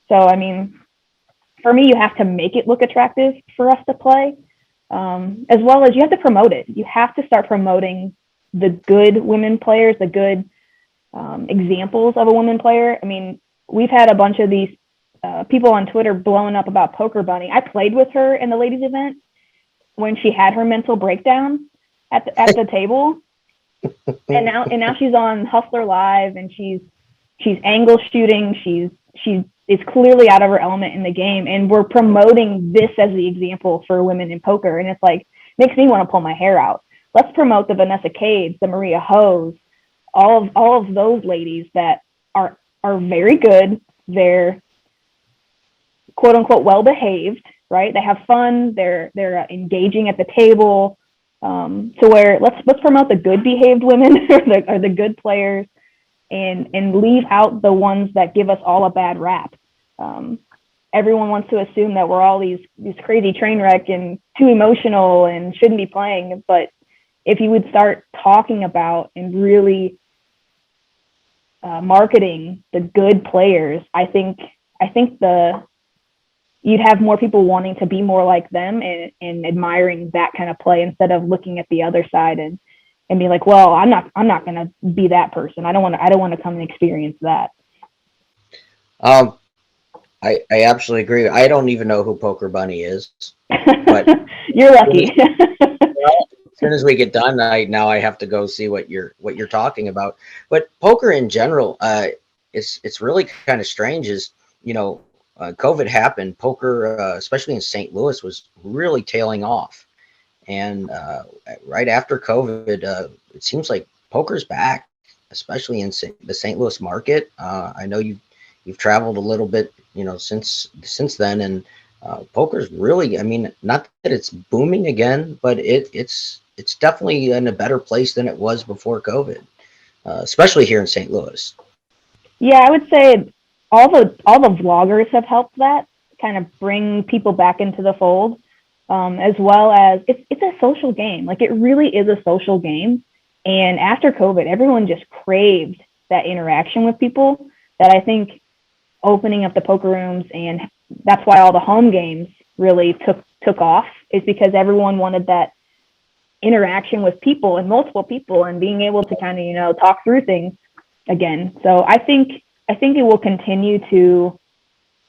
So, I mean, for me, you have to make it look attractive for us to play, as well as you have to promote it. You have to start promoting the good women players, the good examples of a woman player. I mean, we've had a bunch of these people on Twitter blowing up about Poker Bunny. I played with her in the ladies event when she had her mental breakdown at the table, and now she's on Hustler Live and she's angle shooting. She is clearly out of her element in the game, and we're promoting this as the example for women in poker. And it's like, makes me want to pull my hair out. Let's promote the Vanessa Cades, the Maria Hoes, all of those ladies that are very good. They're quote unquote well behaved, right? They have fun. They're engaging at the table. To where let's promote the good behaved women or the good players, and leave out the ones that give us all a bad rap. Everyone wants to assume that we're all these crazy train wreck and too emotional and shouldn't be playing. But if you would start talking about and really marketing the good players, I think you'd have more people wanting to be more like them and admiring that kind of play instead of looking at the other side and be like, well, I'm not going to be that person. I don't want to come and experience that. I absolutely agree. I don't even know who Poker Bunny is, but you're lucky. As soon as we get done, now I have to go see what you're talking about. But poker in general, it's really kind of strange. Is COVID happened, poker, especially in St. Louis, was really tailing off. And right after COVID, it seems like poker's back, especially in the St. Louis market. I know you've traveled a little bit, since then, and poker's really, I mean, not that it's booming again, but it's definitely in a better place than it was before COVID, especially here in St. Louis. Yeah, I would say all the vloggers have helped that kind of bring people back into the fold, as well as it's a social game. Like, it really is a social game. And after COVID, everyone just craved that interaction with people, that I think opening up the poker rooms, and that's why all the home games really took off, is because everyone wanted that interaction with people and multiple people and being able to kind of, talk through things again. So I think it will continue to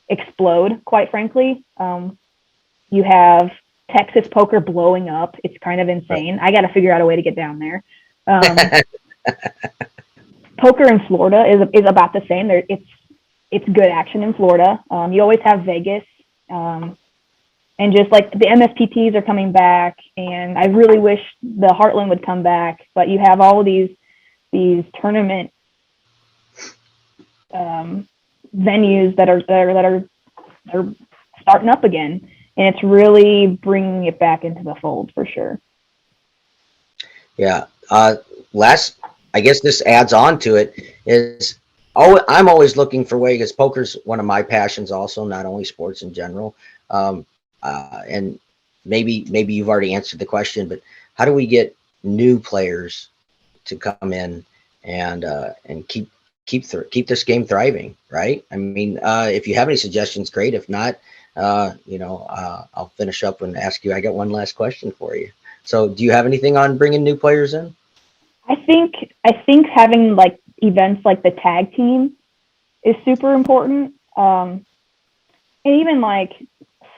explode, quite frankly. You have Texas poker blowing up. It's kind of insane. I got to figure out a way to get down there. Poker in Florida is about the same. It's good action in Florida. You always have Vegas. And and just like the MSPTs are coming back, and I really wish the Heartland would come back, but you have all of these tournament venues that are starting up again, and it's really bringing it back into the fold for sure. Yeah. I guess this adds on to it is, I'm always looking for ways, because poker's one of my passions also, not only sports in general. And maybe you've already answered the question, but how do we get new players to come in and keep this game thriving, right? I mean, if you have any suggestions, great. If not, I'll finish up and ask you. I got one last question for you. So, do you have anything on bringing new players in? I think having like events like the tag team is super important, and even like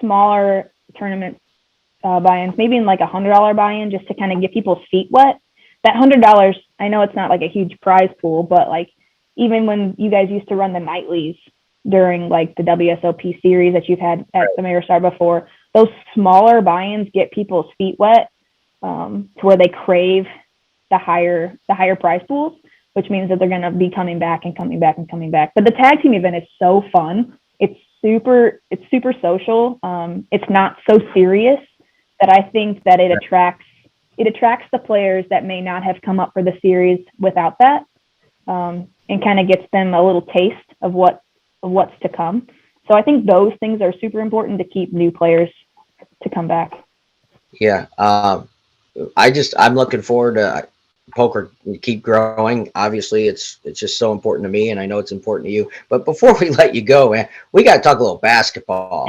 smaller tournament buy-ins, maybe in like $100 buy-in, just to kind of get people's feet wet. That $100, I know it's not like a huge prize pool, but like even when you guys used to run the nightlies during like the WSOP series that you've had at the Ameristar before, those smaller buy-ins get people's feet wet to where they crave the higher prize pools, which means that they're going to be coming back and coming back and coming back. But the tag team event is so fun. It's super social. It's not so serious, that I think that it attracts the players that may not have come up for the series without that, and kind of gets them a little taste of what's to come. So I think those things are super important to keep new players to come back. Yeah. I'm looking forward to poker keep growing. Obviously, it's just so important to me, and I know it's important to you. But before we let you go, man, we got to talk a little basketball.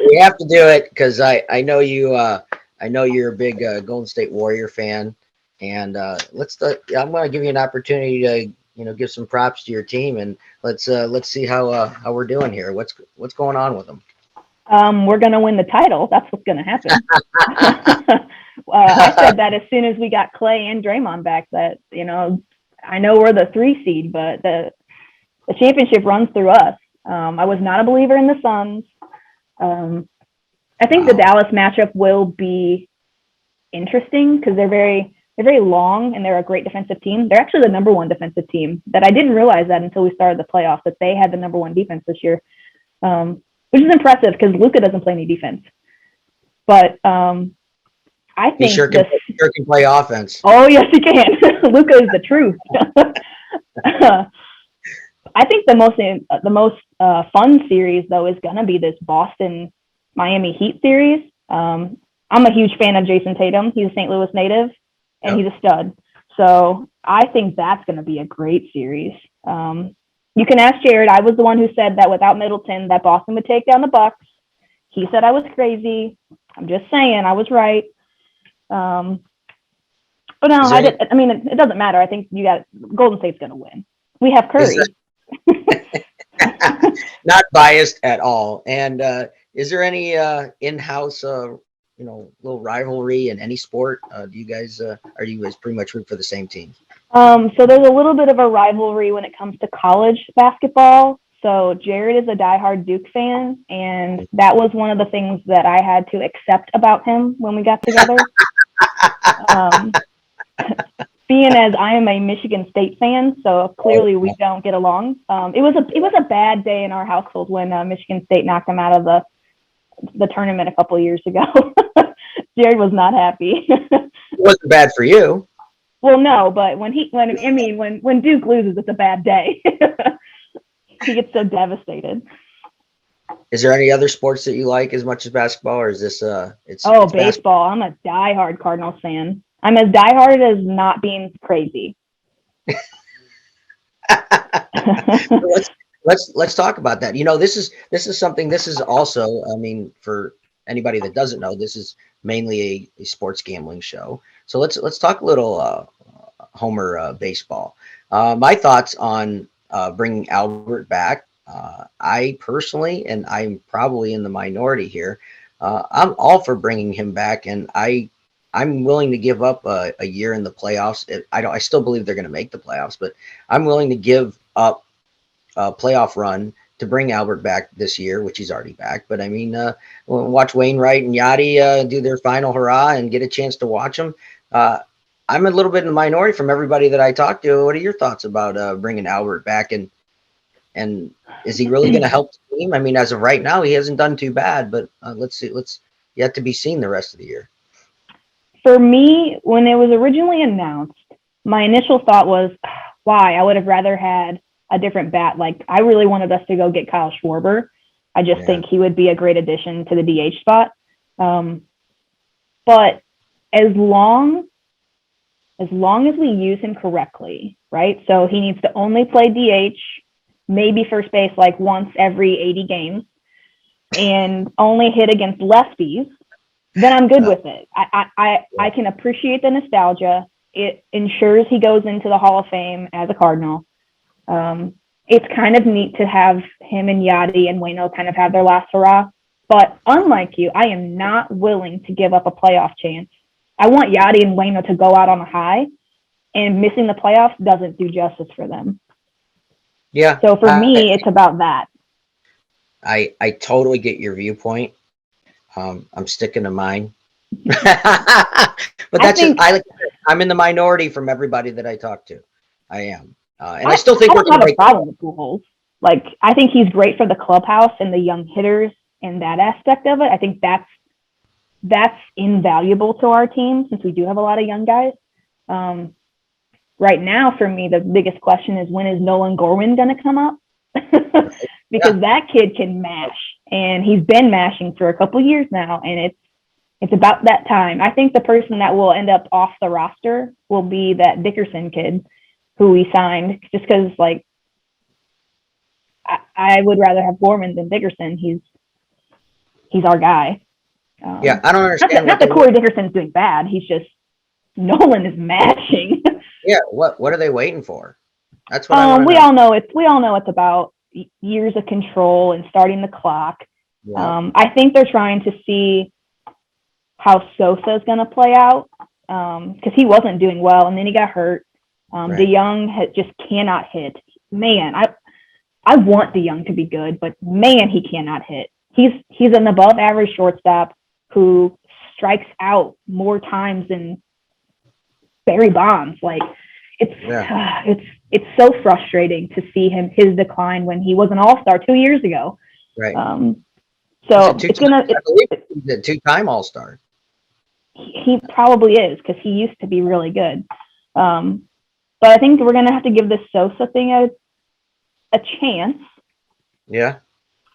We have to do it because I know you. I know you're a big Golden State Warrior fan, and I'm going to give you an opportunity to give some props to your team, and let's see how we're doing here. What's going on with them? We're going to win the title. That's what's going to happen. I said that as soon as we got Clay and Draymond back, that, I know we're the 3 seed, but the championship runs through us. I was not a believer in the Suns. I think the Dallas matchup will be interesting because they're very long and they're a great defensive team. They're actually the number 1 defensive team. That I didn't realize that until we started the playoffs, that they had the number 1 defense this year, which is impressive because Luka doesn't play any defense. But I think he sure can play offense. Oh yes, he can. Luka is the truth. I think the most fun series though is gonna be this Boston Miami Heat series. I'm a huge fan of Jason Tatum. He's a St. Louis native, and he's a stud. So I think that's gonna be a great series. You can ask Jared. I was the one who said that without Middleton, that Boston would take down the Bucks. He said I was crazy. I'm just saying I was right. But no, it doesn't matter. I think Golden State's going to win. We have Curry. Not biased at all. And is there any in-house, little rivalry in any sport? Are you guys pretty much root for the same team? So there's a little bit of a rivalry when it comes to college basketball. So Jared is a diehard Duke fan, and that was one of the things that I had to accept about him when we got together. Being as I am a Michigan State fan, so clearly we don't get along. It was a bad day in our household when Michigan State knocked them out of the tournament a couple of years ago. Jared was not happy. It wasn't bad for you. Well, no, but when Duke loses, it's a bad day. He gets so devastated. Is there any other sports that you like as much as basketball, or is this it's baseball? Basketball? I'm a diehard Cardinals fan. I'm as diehard as not being crazy. Let's talk about that. This is something. This is also, for anybody that doesn't know, this is mainly a sports gambling show. So let's talk a little Homer baseball. My thoughts on bringing Albert back. I personally, and I'm probably in the minority here, I'm all for bringing him back, and I'm willing to give up a year in the playoffs. I still believe they're going to make the playoffs, but I'm willing to give up a playoff run to bring Albert back this year, which he's already back. But I mean, we'll watch Wainwright and Yachty do their final hurrah and get a chance to watch them. I'm a little bit in the minority from everybody that I talked to. What are your thoughts about bringing Albert back, and is he really going to help the team? I mean, as of right now, he hasn't done too bad, but let's see. Let's yet to be seen the rest of the year. For me, when it was originally announced, my initial thought was, why? I would have rather had a different bat. Like, I really wanted us to go get Kyle Schwarber. I just think he would be a great addition to the DH spot. But as long as we use him correctly, right? So he needs to only play DH, maybe first base like once every 80 games, and only hit against lefties, then I'm good with it. I can appreciate the nostalgia. It ensures he goes into the Hall of Fame as a Cardinal. It's kind of neat to have him and Yachty and Waino kind of have their last hurrah. But unlike you, I am not willing to give up a playoff chance. I want Yachty and Waino to go out on a high, and missing the playoffs doesn't do justice for them. Yeah. So for me, it's about that. I totally get your viewpoint. I'm sticking to mine. But I'm in the minority from everybody that I talk to. I am. And I still think I don't have a problem with Pujols. Like, I think he's great for the clubhouse and the young hitters and that aspect of it. I think that's invaluable to our team since we do have a lot of young guys. Right now, for me, the biggest question is, when is Nolan Gorman going to come up? Because that kid can mash, and he's been mashing for a couple years now, and it's about that time. I think the person that will end up off the roster will be that Dickerson kid who we signed, just because, like, I would rather have Gorman than Dickerson. He's our guy. I don't understand. Not that Corey Dickerson's doing bad. He's just, Nolan is mashing. Yeah, what are they waiting for? That's what we all know it's about years of control and starting the clock. Yeah. I think they're trying to see how Sosa is going to play out, because he wasn't doing well, and then he got hurt. DeYoung just cannot hit. Man, I want DeYoung to be good, but man, he cannot hit. He's an above average shortstop who strikes out more times than Barry Bonds. Like, it's so frustrating to see his decline when he was an all-star 2 years ago. Right. So he's a two-time all-star. He probably is, because he used to be really good. But I think we're gonna have to give this Sosa thing a chance. Yeah.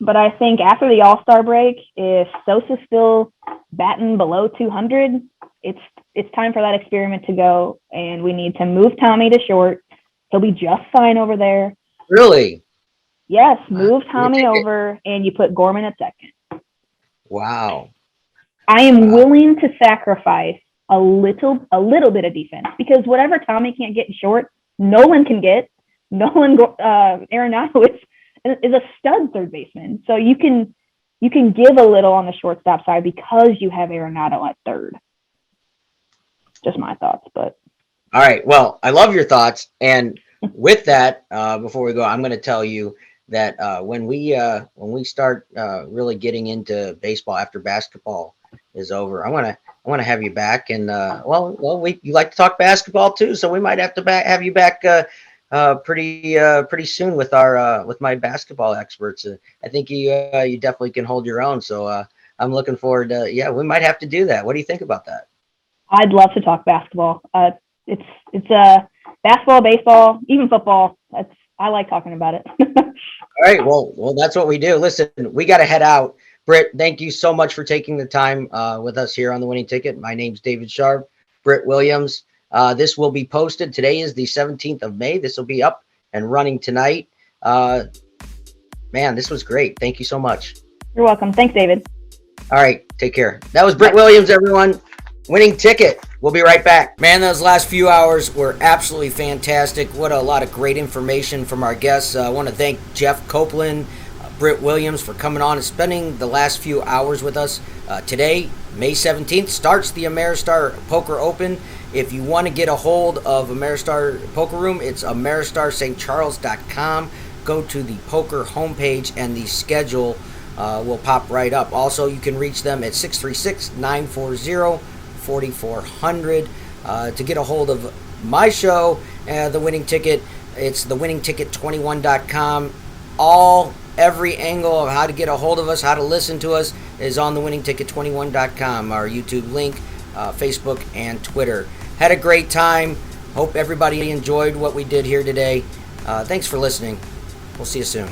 But I think after the All-Star break, if Sosa's still batting below 200, it's time for that experiment to go, and we need to move Tommy to short. He'll be just fine over there. Really? Yes, move Tommy over, and you put Gorman at second. Wow. I am willing to sacrifice a little bit of defense, because whatever Tommy can't get in short, Nolan can get. Arenado is a stud third baseman, so you can give a little on the shortstop side because you have Arenado at third. Just my thoughts, but all right. Well, I love your thoughts, and with that, before we go, I'm going to tell you that when we start really getting into baseball after basketball is over, I want to have you back, and you like to talk basketball too, so we might have to have you back pretty soon with my basketball experts. I think you definitely can hold your own. So I'm looking forward to, we might have to do that. What do you think about that? I'd love to talk basketball. It's basketball, baseball, even football. I like talking about it. All right. Well, that's what we do. Listen, we got to head out. Britt, thank you so much for taking the time with us here on The Winning Ticket. My name's David Sharp. Britt Williams. This will be posted. Today is the 17th of May. This will be up and running tonight. Man, this was great. Thank you so much. You're welcome. Thanks, David. All right. Take care. That was Britt Williams, everyone. Winning Ticket. We'll be right back. Man, those last few hours were absolutely fantastic. What a lot of great information from our guests. I want to thank Jeff Copeland, Britt Williams for coming on and spending the last few hours with us. Today, May 17th, starts the Ameristar Poker Open. If you want to get a hold of Ameristar Poker Room, it's AmeristarStCharles.com. go to the poker homepage and the schedule will pop right up. Also, you can reach them at 636-940-4400 to get a hold of my show, The Winning Ticket. It's thewinningticket21.com. Every angle of how to get a hold of us, how to listen to us is on thewinningticket21.com, our YouTube link, Facebook, and Twitter. Had a great time. Hope everybody enjoyed what we did here today. Thanks for listening. We'll see you soon.